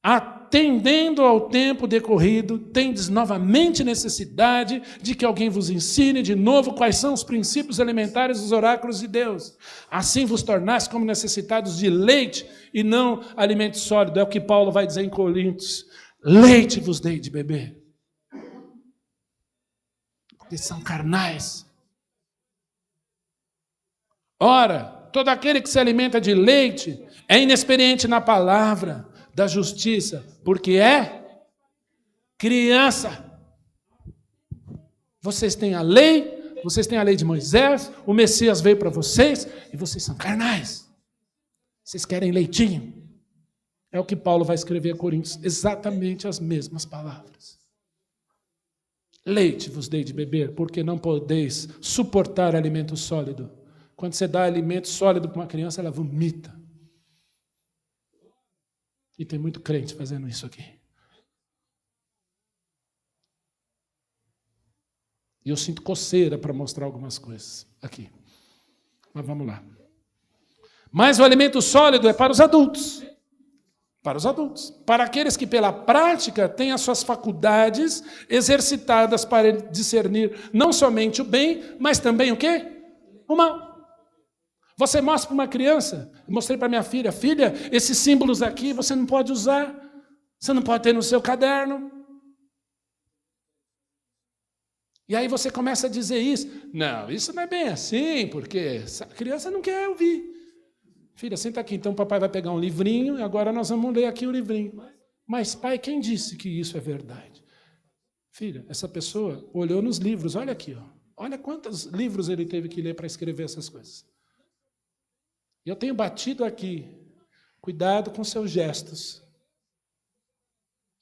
[SPEAKER 1] atendendo ao tempo decorrido, tendes novamente necessidade de que alguém vos ensine de novo quais são os princípios elementares dos oráculos de Deus. Assim vos tornaste como necessitados de leite e não alimento sólido. É o que Paulo vai dizer em Coríntios. Leite vos dei de beber. Porque são carnais. Ora, todo aquele que se alimenta de leite é inexperiente na palavra da justiça, porque é criança. Vocês têm a lei de Moisés, o Messias veio para vocês e vocês são carnais. Vocês querem leitinho. É o que Paulo vai escrever a Coríntios, exatamente as mesmas palavras. Leite vos dei de beber, porque não podeis suportar alimento sólido. Quando você dá alimento sólido para uma criança, ela vomita. E tem muito crente fazendo isso aqui. E eu sinto coceira para mostrar algumas coisas aqui. Mas vamos lá. Mas o alimento sólido é para os adultos. Para os adultos. Para aqueles que pela prática têm as suas faculdades exercitadas para discernir não somente o bem, mas também o quê? O mal. Você mostra para uma criança, eu mostrei para minha filha, filha, esses símbolos aqui você não pode usar, você não pode ter no seu caderno. E aí você começa a dizer isso. Não, isso não é bem assim, porque a criança não quer ouvir. Filha, senta aqui, então o papai vai pegar um livrinho e agora nós vamos ler aqui o livrinho. Mas, pai, quem disse que isso é verdade? Filha, essa pessoa olhou nos livros, olha aqui, ó. Olha quantos livros ele teve que ler para escrever essas coisas. E eu tenho batido aqui, cuidado com seus gestos.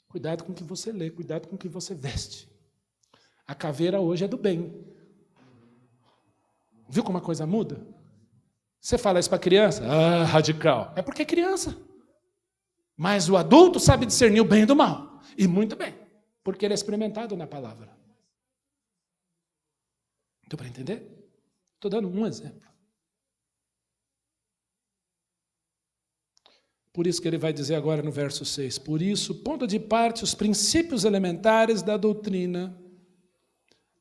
[SPEAKER 1] Cuidado com o que você lê, cuidado com o que você veste. A caveira hoje é do bem. Viu como a coisa muda? Você fala isso para a criança? Ah, radical. É porque é criança. Mas o adulto sabe discernir o bem do mal. E muito bem, porque ele é experimentado na palavra. Deu para entender? Estou dando um exemplo. Por isso que ele vai dizer agora no verso 6, por isso, pondo de parte os princípios elementares da doutrina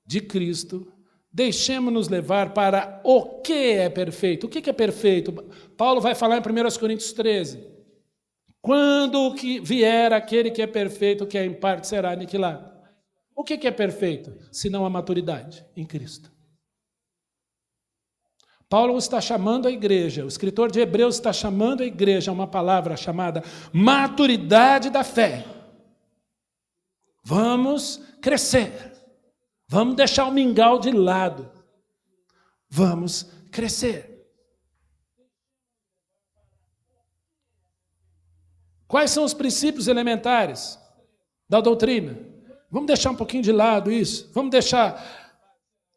[SPEAKER 1] de Cristo, deixemos-nos levar para o que é perfeito. O que é perfeito? Paulo vai falar em 1 Coríntios 13. Quando que vier aquele que é perfeito, que é em parte será aniquilado. O que é perfeito? Senão a maturidade em Cristo. Paulo está chamando a igreja, o escritor de Hebreus está chamando a igreja a uma palavra chamada maturidade da fé. Vamos crescer. Vamos deixar o mingau de lado. Vamos crescer. Quais são os princípios elementares da doutrina? Vamos deixar um pouquinho de lado isso. Vamos deixar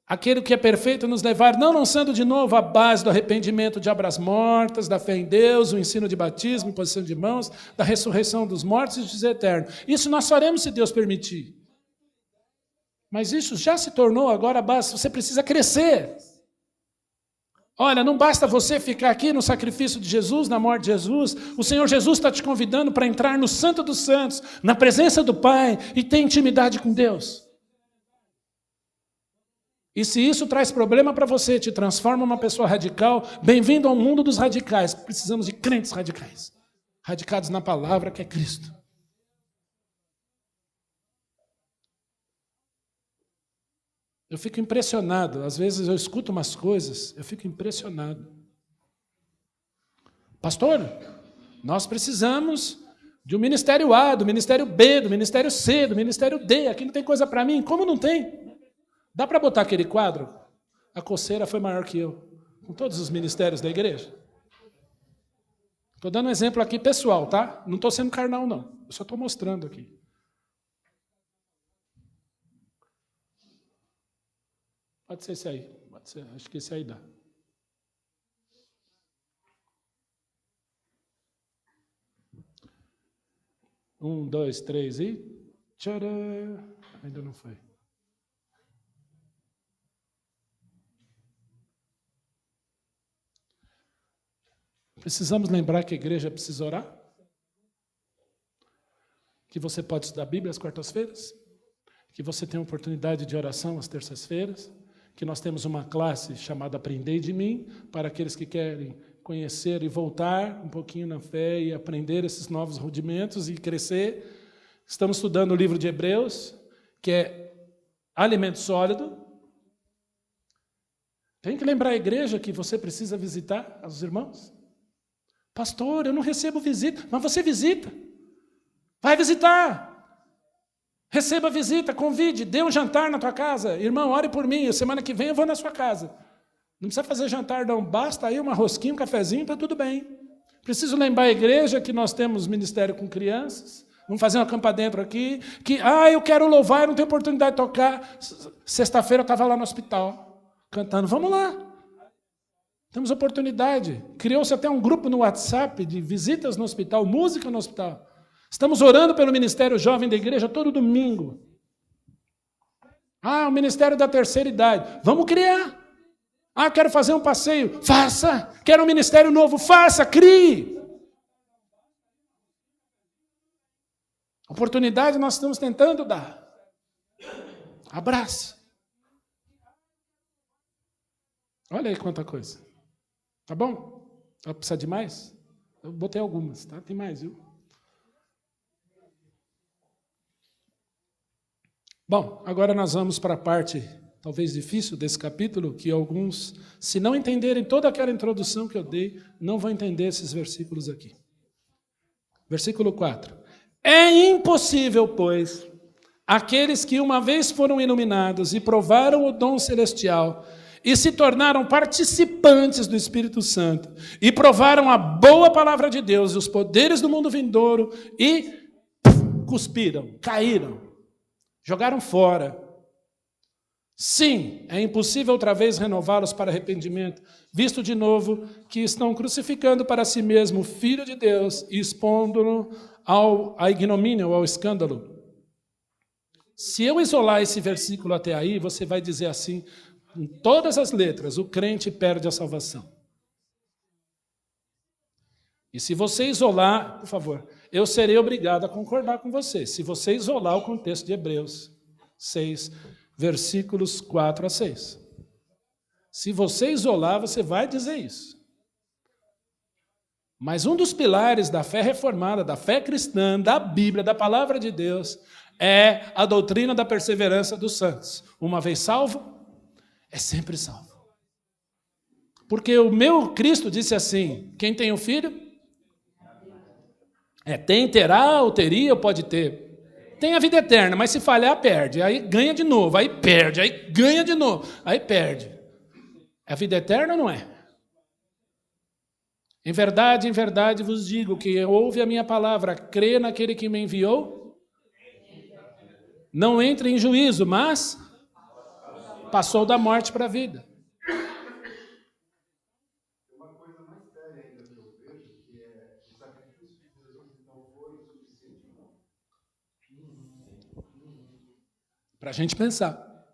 [SPEAKER 1] aquele que é perfeito nos levar, não lançando de novo a base do arrependimento de obras mortas, da fé em Deus, o ensino de batismo, imposição de mãos, da ressurreição dos mortos e do juízo eterno. Isso nós faremos se Deus permitir. Mas isso já se tornou agora a base, você precisa crescer. Olha, não basta você ficar aqui no sacrifício de Jesus, na morte de Jesus, o Senhor Jesus está te convidando para entrar no Santo dos Santos, na presença do Pai e ter intimidade com Deus. E se isso traz problema para você, te transforma uma pessoa radical, bem-vindo ao mundo dos radicais. Precisamos de crentes radicais, radicados na palavra que é Cristo. Eu fico impressionado, às vezes eu escuto umas coisas, eu fico impressionado. Pastor, nós precisamos de um ministério A, do ministério B, do ministério C, do ministério D, aqui não tem coisa para mim. Como não tem? Dá para botar aquele quadro? A coceira foi maior que eu, com todos os ministérios da igreja. Estou dando um exemplo aqui pessoal, tá? Não estou sendo carnal, não. Eu só estou mostrando aqui. Pode ser esse aí. Pode ser. Acho que esse aí dá. Um, dois, três e... Tcharam! Ainda não foi. Precisamos lembrar que a igreja precisa orar? Que você pode estudar a Bíblia às quartas-feiras? Que você tem oportunidade de oração às terças-feiras? Que nós temos uma classe chamada Aprendei de Mim, para aqueles que querem conhecer e voltar um pouquinho na fé e aprender esses novos rudimentos e crescer. Estamos estudando o livro de Hebreus, que é alimento sólido. Tem que lembrar a igreja que você precisa visitar os irmãos. Pastor, eu não recebo visita, mas você visita. Vai visitar. Receba visita, convide, dê um jantar na tua casa. Irmão, ore por mim, semana que vem eu vou na sua casa. Não precisa fazer jantar não, basta aí uma rosquinha, um cafezinho, está tudo bem. Preciso lembrar a igreja que nós temos ministério com crianças. Vamos fazer uma campa dentro aqui, que, eu quero louvar, eu não tenho oportunidade de tocar. Sexta-feira eu estava lá no hospital, cantando, vamos lá. Temos oportunidade. Criou-se até um grupo no WhatsApp de visitas no hospital, música no hospital. Estamos orando pelo Ministério Jovem da Igreja todo domingo. O Ministério da Terceira Idade. Vamos criar. Quero fazer um passeio. Faça. Quero um ministério novo. Faça, crie. Oportunidade nós estamos tentando dar. Abrace. Olha aí quanta coisa. Tá bom? Vai precisar de mais? Eu botei algumas, tá? Tem mais, viu? Bom, agora nós vamos para a parte talvez difícil desse capítulo, que alguns, se não entenderem toda aquela introdução que eu dei, não vão entender esses versículos aqui. Versículo 4. É impossível, pois, aqueles que uma vez foram iluminados e provaram o dom celestial e se tornaram participantes do Espírito Santo e provaram a boa palavra de Deus e os poderes do mundo vindouro e cuspiram, caíram, jogaram fora. Sim, é impossível outra vez renová-los para arrependimento, visto de novo que estão crucificando para si mesmo o Filho de Deus e expondo-no à ignomínia ou ao escândalo. Se eu isolar esse versículo até aí, você vai dizer assim, com todas as letras, o crente perde a salvação. E se você isolar, por favor, eu serei obrigado a concordar com você, se você isolar o contexto de Hebreus 6, versículos 4 a 6. Se você isolar, você vai dizer isso. Mas um dos pilares da fé reformada, da fé cristã, da Bíblia, da palavra de Deus, é a doutrina da perseverança dos santos. Uma vez salvo, é sempre salvo. Porque o meu Cristo disse assim, quem tem um filho? Tem, terá, ou teria, ou pode ter. Tem a vida eterna, mas se falhar, perde. Aí ganha de novo, aí perde, aí ganha de novo, aí perde. É a vida eterna ou não é? Em verdade vos digo que ouve a minha palavra, crê naquele que me enviou, não entra em juízo, mas passou da morte para a vida.
[SPEAKER 3] Uma coisa mais séria ainda que eu vejo, que é o sacrifício de Jesus não foi suficiente, não.
[SPEAKER 1] Para a gente pensar.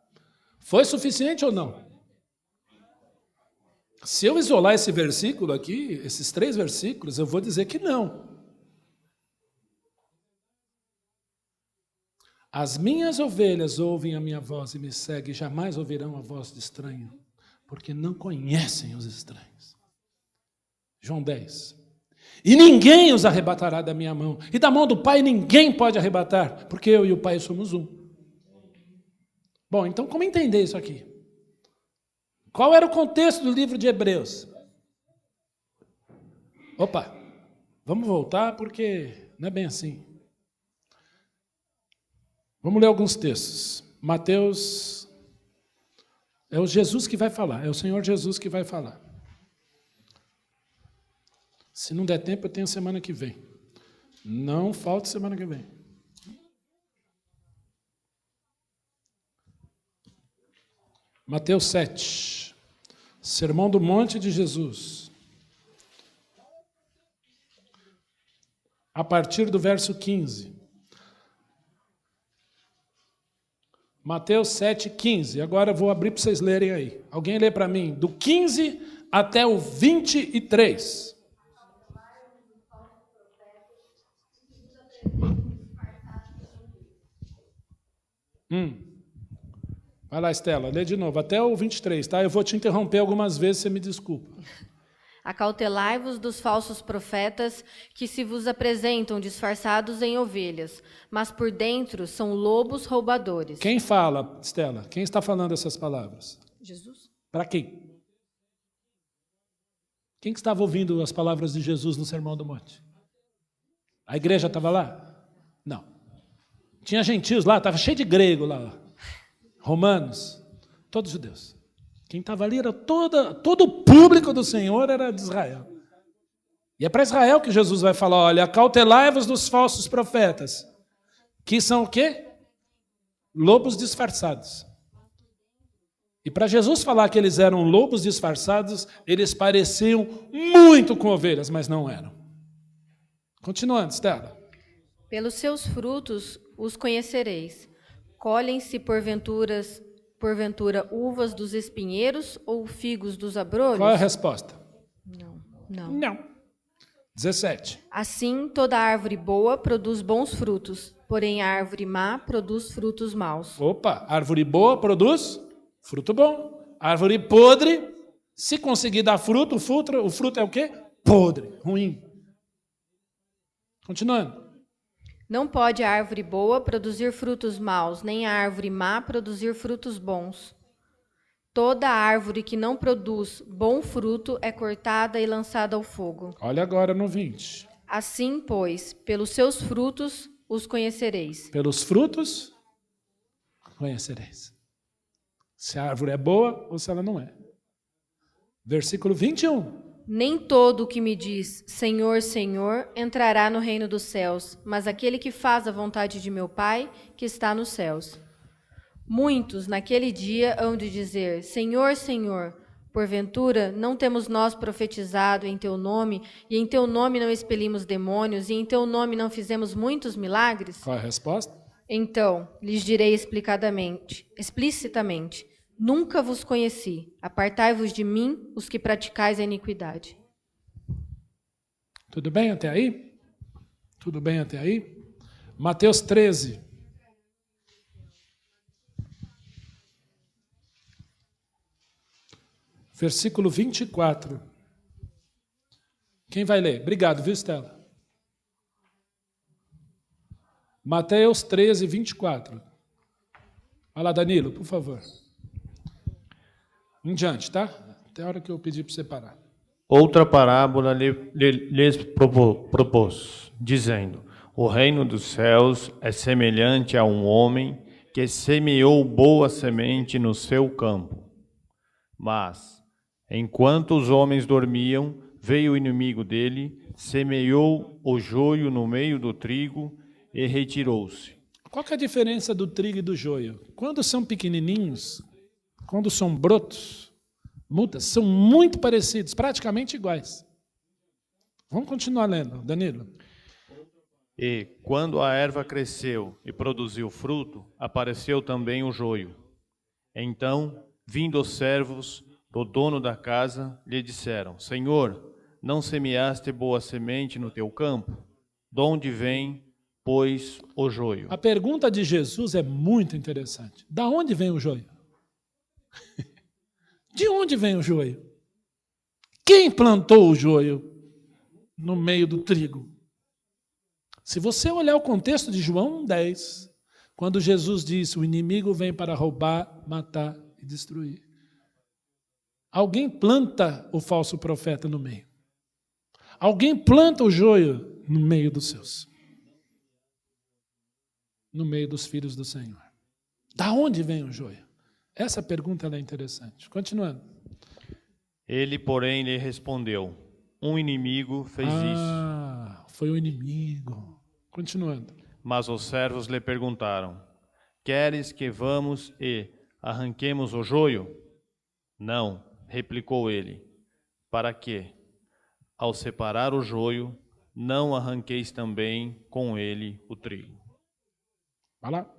[SPEAKER 1] Foi suficiente ou não? Se eu isolar esse versículo aqui, esses 3 versículos, eu vou dizer que não. As minhas ovelhas ouvem a minha voz e me seguem, jamais ouvirão a voz de estranho, porque não conhecem os estranhos. João 10. E ninguém os arrebatará da minha mão, e da mão do Pai ninguém pode arrebatar, porque eu e o Pai somos um. Bom, então como entender isso aqui? Qual era o contexto do livro de Hebreus? Opa, vamos voltar porque não é bem assim. Vamos ler alguns textos. Mateus, é o Jesus que vai falar, é o Senhor Jesus que vai falar. Se não der tempo, eu tenho semana que vem. Não falta semana que vem. Mateus 7, Sermão do Monte de Jesus. A partir do verso 15. Mateus 7, 15. Agora eu vou abrir para vocês lerem aí. Alguém lê para mim? Do 15 até o 23. Vai lá, Estela, lê de novo, até o 23, tá? Eu vou te interromper algumas vezes, você me desculpa.
[SPEAKER 4] Acautelai-vos dos falsos profetas que se vos apresentam disfarçados em ovelhas, mas por dentro são lobos roubadores.
[SPEAKER 1] Quem fala, Estela? Quem está falando essas palavras?
[SPEAKER 4] Jesus.
[SPEAKER 1] Para quem? Quem que estava ouvindo as palavras de Jesus no Sermão do Monte? A igreja estava lá? Não. Tinha gentios lá, estava cheio de grego lá. Romanos, todos judeus. Quem estava ali era todo o público do Senhor era de Israel. E é para Israel que Jesus vai falar, olha, acautelai-vos dos falsos profetas, que são o quê? Lobos disfarçados. E para Jesus falar que eles eram lobos disfarçados, eles pareciam muito com ovelhas, mas não eram. Continuando, Estela.
[SPEAKER 4] Pelos seus frutos os conhecereis. Colhem-se porventura uvas dos espinheiros ou figos dos abrolhos?
[SPEAKER 1] Qual é a resposta?
[SPEAKER 4] Não.
[SPEAKER 1] 17.
[SPEAKER 4] Assim, toda árvore boa produz bons frutos, porém a árvore má produz frutos maus.
[SPEAKER 1] Opa, árvore boa produz fruto bom. Árvore podre Se conseguir dar fruto, o fruto é o quê? Podre, ruim. Continuando.
[SPEAKER 4] Não pode a árvore boa produzir frutos maus, nem a árvore má produzir frutos bons. Toda árvore que não produz bom fruto é cortada e lançada ao fogo.
[SPEAKER 1] Olha agora no 20.
[SPEAKER 4] Assim, pois, pelos seus frutos os conhecereis.
[SPEAKER 1] Pelos frutos conhecereis. Se a árvore é boa ou se ela não é. Versículo 21.
[SPEAKER 4] Nem todo o que me diz Senhor, Senhor entrará no reino dos céus, mas aquele que faz a vontade de meu Pai que está nos céus. Muitos naquele dia hão de dizer, Senhor, Senhor, porventura não temos nós profetizado em teu nome, e em teu nome não expelimos demônios, e em teu nome não fizemos muitos milagres?
[SPEAKER 1] Qual é a resposta?
[SPEAKER 4] Então lhes direi explicitamente, nunca vos conheci, apartai-vos de mim, os que praticais a iniquidade.
[SPEAKER 1] Tudo bem até aí? Tudo bem até aí? Mateus 13. Versículo 24. Quem vai ler? Obrigado, viu, Estela? Mateus 13, 24. Vai lá, Danilo, por favor. Em diante, tá? Até a hora que eu pedi para você parar.
[SPEAKER 5] Outra parábola lhes propôs, dizendo, o reino dos céus é semelhante a um homem que semeou boa semente no seu campo. Mas, enquanto os homens dormiam, veio o inimigo dele, semeou o joio no meio do trigo e retirou-se.
[SPEAKER 1] Qual que é a diferença do trigo e do joio? Quando são pequenininhos, quando são brotos, mudas, são muito parecidos, praticamente iguais. Vamos continuar lendo, Danilo.
[SPEAKER 5] E, quando a erva cresceu e produziu fruto, apareceu também o joio. Então, vindo os servos do dono da casa, lhe disseram, Senhor, não semeaste boa semente no teu campo? De onde vem, pois, o joio?
[SPEAKER 1] A pergunta de Jesus é muito interessante. Da onde vem o joio? De onde vem o joio? Quem plantou o joio no meio do trigo? Se você olhar o contexto de João 10, quando Jesus disse, o inimigo vem para roubar, matar e destruir. Alguém planta o falso profeta no meio. Alguém planta o joio no meio dos seus. No meio dos filhos do Senhor. Da onde vem o joio? Essa pergunta é interessante. Continuando.
[SPEAKER 5] Ele, porém, lhe respondeu, um inimigo fez isso.
[SPEAKER 1] Foi o inimigo. Continuando.
[SPEAKER 5] Mas os servos lhe perguntaram, queres que vamos e arranquemos o joio? Não, replicou ele, para que, ao separar o joio, não arranqueis também com ele o trigo.
[SPEAKER 1] Vai lá.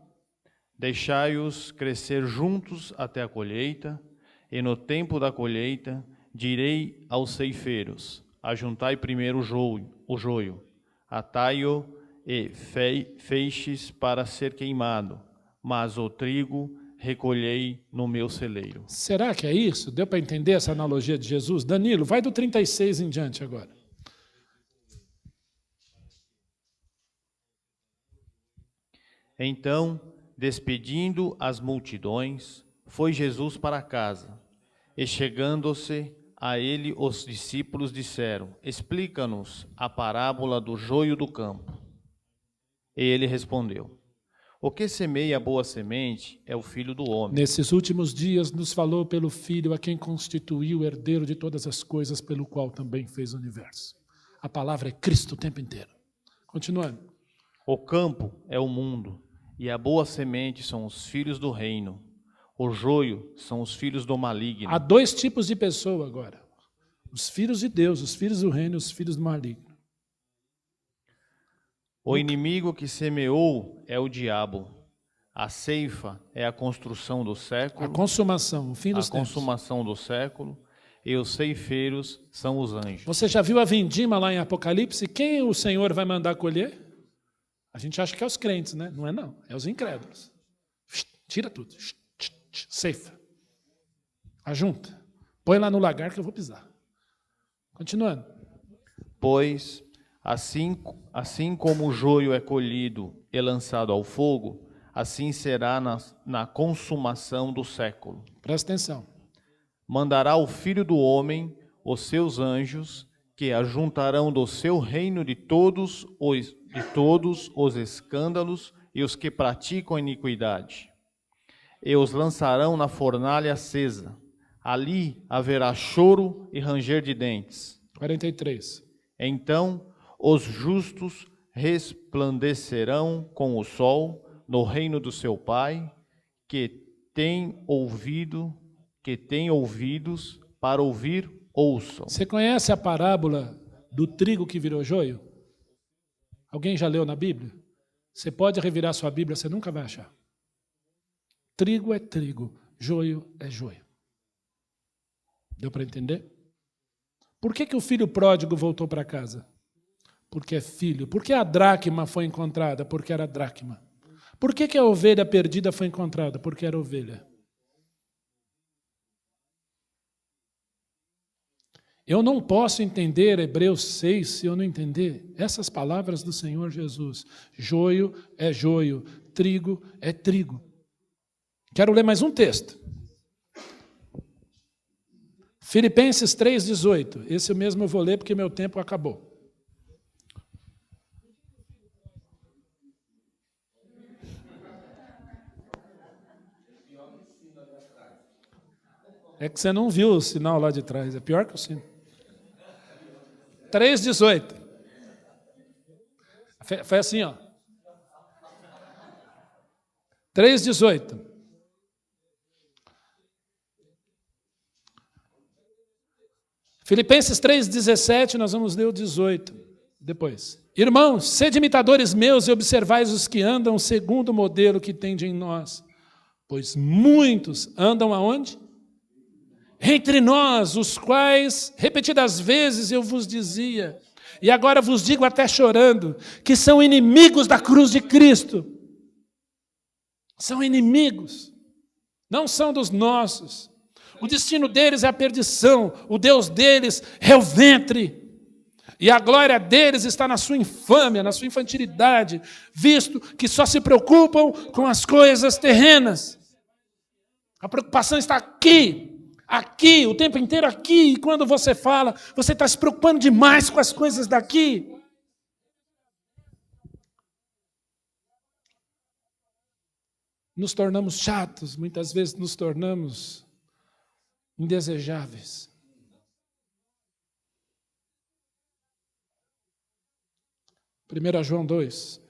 [SPEAKER 5] Deixai-os crescer juntos até a colheita, e no tempo da colheita direi aos ceifeiros, ajuntai primeiro o joio, atai-o e feixes para ser queimado, mas o trigo recolhei no meu celeiro.
[SPEAKER 1] Será que é isso? Deu para entender essa analogia de Jesus? Danilo, vai do 36 em diante agora.
[SPEAKER 5] Então, despedindo as multidões, foi Jesus para casa, e chegando-se a ele os discípulos disseram, explica-nos a parábola do joio do campo. E ele respondeu, o que semeia a boa semente é o Filho do Homem.
[SPEAKER 1] Nesses últimos dias nos falou pelo Filho, a quem constituiu o herdeiro de todas as coisas, pelo qual também fez o universo. A palavra é Cristo o tempo inteiro. Continuando.
[SPEAKER 5] O campo é o mundo, e a boa semente são os filhos do reino. O joio são os filhos do maligno.
[SPEAKER 1] Há dois tipos de pessoa agora. Os filhos de Deus, os filhos do reino e os filhos do maligno.
[SPEAKER 5] O inimigo que semeou é o diabo. A ceifa é a construção do século.
[SPEAKER 1] A consumação, o fim dos tempos.
[SPEAKER 5] A consumação do século. E os ceifeiros são os anjos.
[SPEAKER 1] Você já viu a vindima lá em Apocalipse? Quem o Senhor vai mandar colher? A gente acha que é os crentes, né? Não é não, é os incrédulos. Tira tudo. Ceifa. Ajunta. Põe lá no lagar que eu vou pisar. Continuando.
[SPEAKER 5] Pois, assim como o joio é colhido e lançado ao fogo, assim será na consumação do século.
[SPEAKER 1] Presta atenção.
[SPEAKER 5] Mandará o Filho do Homem os seus anjos, que ajuntarão do seu reino de todos os escândalos e os que praticam iniquidade, e os lançarão na fornalha acesa. Ali haverá choro e ranger de dentes.
[SPEAKER 1] 43.
[SPEAKER 5] Então os justos resplandecerão com o sol no reino do seu Pai, que tem ouvidos para ouvir, ouçam.
[SPEAKER 1] Você conhece a parábola do trigo que virou joio? Alguém já leu na Bíblia? Você pode revirar sua Bíblia, você nunca vai achar. Trigo é trigo, joio é joio. Deu para entender? Por que o filho pródigo voltou para casa? Porque é filho. Por que a dracma foi encontrada? Porque era dracma. Por que a ovelha perdida foi encontrada? Porque era ovelha. Eu não posso entender Hebreus 6 se eu não entender essas palavras do Senhor Jesus. Joio é joio, trigo é trigo. Quero ler mais um texto. Filipenses 3,18. Esse mesmo eu vou ler porque meu tempo acabou. É que você não viu o sinal lá de trás. É pior que o sino. 3,18. Foi assim, ó. 3,18. Filipenses 3,17, nós vamos ler o 18 depois. Irmãos, sede imitadores meus e observais os que andam segundo o modelo que tende em nós. Pois muitos andam aonde? Entre nós, os quais, repetidas vezes eu vos dizia, e agora vos digo até chorando, que são inimigos da cruz de Cristo. São inimigos, não são dos nossos. O destino deles é a perdição, o Deus deles é o ventre. E a glória deles está na sua infâmia, na sua infantilidade, visto que só se preocupam com as coisas terrenas. A preocupação está aqui, o tempo inteiro aqui. E quando você fala, você está se preocupando demais com as coisas daqui. Nos tornamos chatos, muitas vezes nos tornamos indesejáveis. Primeiro João 2.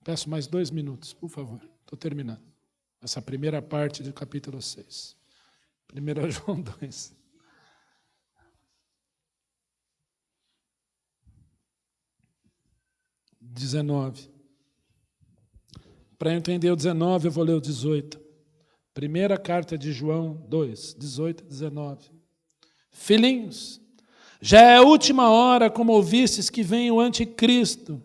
[SPEAKER 1] Peço mais 2 minutos, por favor. Estou terminando. Essa primeira parte do capítulo 6. 1 João 2. Para eu entender o 19, eu vou ler o 18. Primeira carta de João 2, 18 e 19. Filhinhos, já é a última hora, como ouvistes, que vem o anticristo.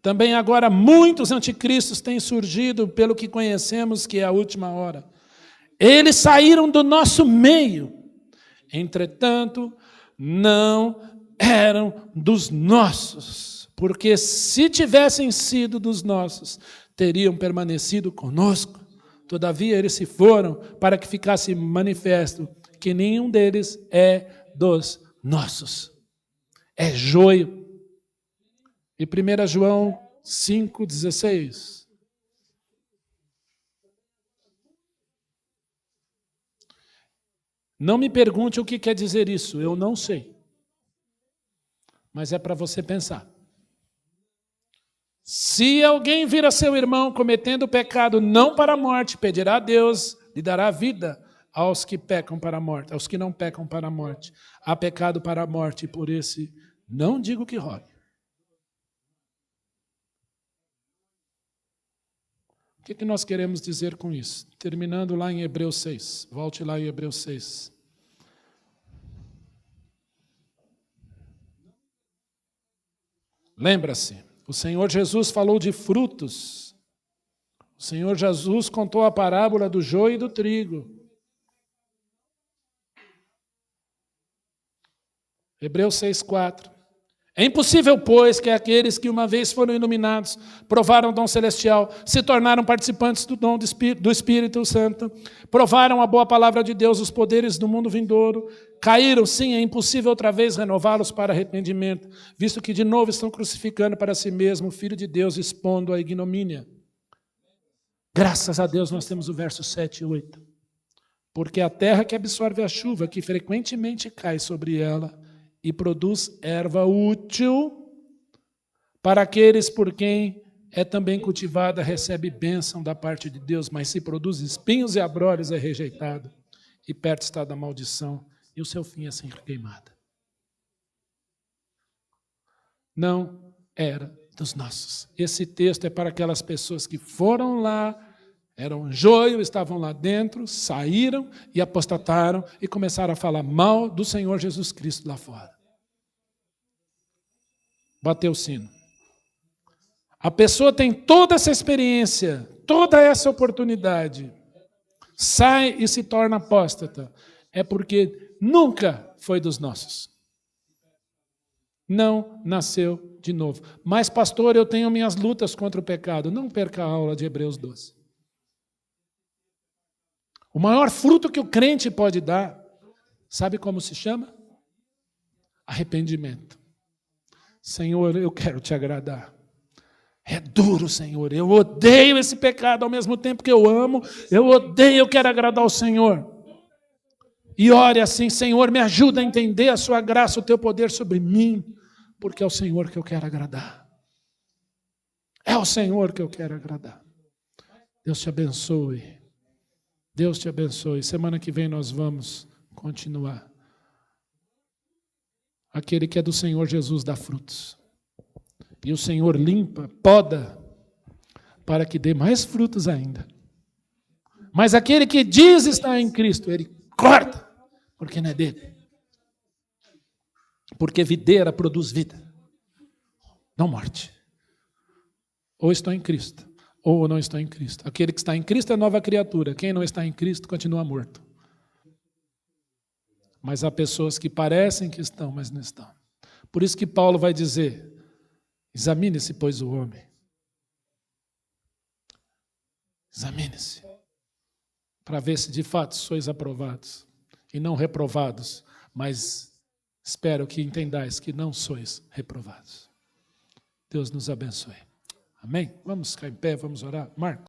[SPEAKER 1] Também agora muitos anticristos têm surgido, pelo que conhecemos que é a última hora. Eles saíram do nosso meio. Entretanto, não eram dos nossos. Porque se tivessem sido dos nossos, teriam permanecido conosco. Todavia, eles se foram para que ficasse manifesto que nenhum deles é dos nossos. É joio. E 1 João 5,16. Não me pergunte o que quer dizer isso, eu não sei. Mas é para você pensar. Se alguém vir a seu irmão cometendo pecado não para a morte, pedirá a Deus, lhe dará vida aos que pecam para a morte, aos que não pecam para a morte. Há pecado para a morte, por esse não digo que rogue. O que nós queremos dizer com isso? Terminando lá em Hebreus 6. Volte lá em Hebreus 6. Lembra-se, o Senhor Jesus falou de frutos. O Senhor Jesus contou a parábola do joio e do trigo. Hebreus 6,4. É impossível, pois, que aqueles que uma vez foram iluminados, provaram o dom celestial, se tornaram participantes do dom do Espírito Santo, provaram a boa palavra de Deus, os poderes do mundo vindouro, caíram, sim, é impossível outra vez renová-los para arrependimento, visto que de novo estão crucificando para si mesmo o Filho de Deus, expondo a ignomínia. Graças a Deus nós temos o verso 7 e 8. Porque a terra que absorve a chuva, que frequentemente cai sobre ela, e produz erva útil para aqueles por quem é também cultivada, recebe bênção da parte de Deus, mas se produz espinhos e abrolhos é rejeitado, e perto está da maldição, e o seu fim é sempre queimada. Não era dos nossos. Esse texto é para aquelas pessoas que foram lá, eram joio, estavam lá dentro, saíram e apostataram e começaram a falar mal do Senhor Jesus Cristo lá fora. Bateu o sino. A pessoa tem toda essa experiência, toda essa oportunidade, sai e se torna apóstata. É porque nunca foi dos nossos. Não nasceu de novo. Mas, pastor, eu tenho minhas lutas contra o pecado. Não perca a aula de Hebreus 12. O maior fruto que o crente pode dar, sabe como se chama? Arrependimento. Senhor, eu quero te agradar. É duro, Senhor. Eu odeio esse pecado ao mesmo tempo que eu amo. Eu odeio, eu quero agradar o Senhor. E ore assim, Senhor, me ajuda a entender a sua graça, o teu poder sobre mim, porque é o Senhor que eu quero agradar. É o Senhor que eu quero agradar. Deus te abençoe. Deus te abençoe. Semana que vem nós vamos continuar. Aquele que é do Senhor Jesus dá frutos. E o Senhor limpa, poda, para que dê mais frutos ainda. Mas aquele que diz estar em Cristo, ele corta, porque não é dele. Porque videira produz vida, não morte. Ou estou em Cristo, ou não estou em Cristo. Aquele que está em Cristo é nova criatura. Quem não está em Cristo continua morto. Mas há pessoas que parecem que estão, mas não estão. Por isso que Paulo vai dizer, examine-se, pois, o homem. Examine-se. Para ver se de fato sois aprovados. E não reprovados. Mas espero que entendais que não sois reprovados. Deus nos abençoe. Amém? Vamos ficar em pé, vamos orar. Marcos.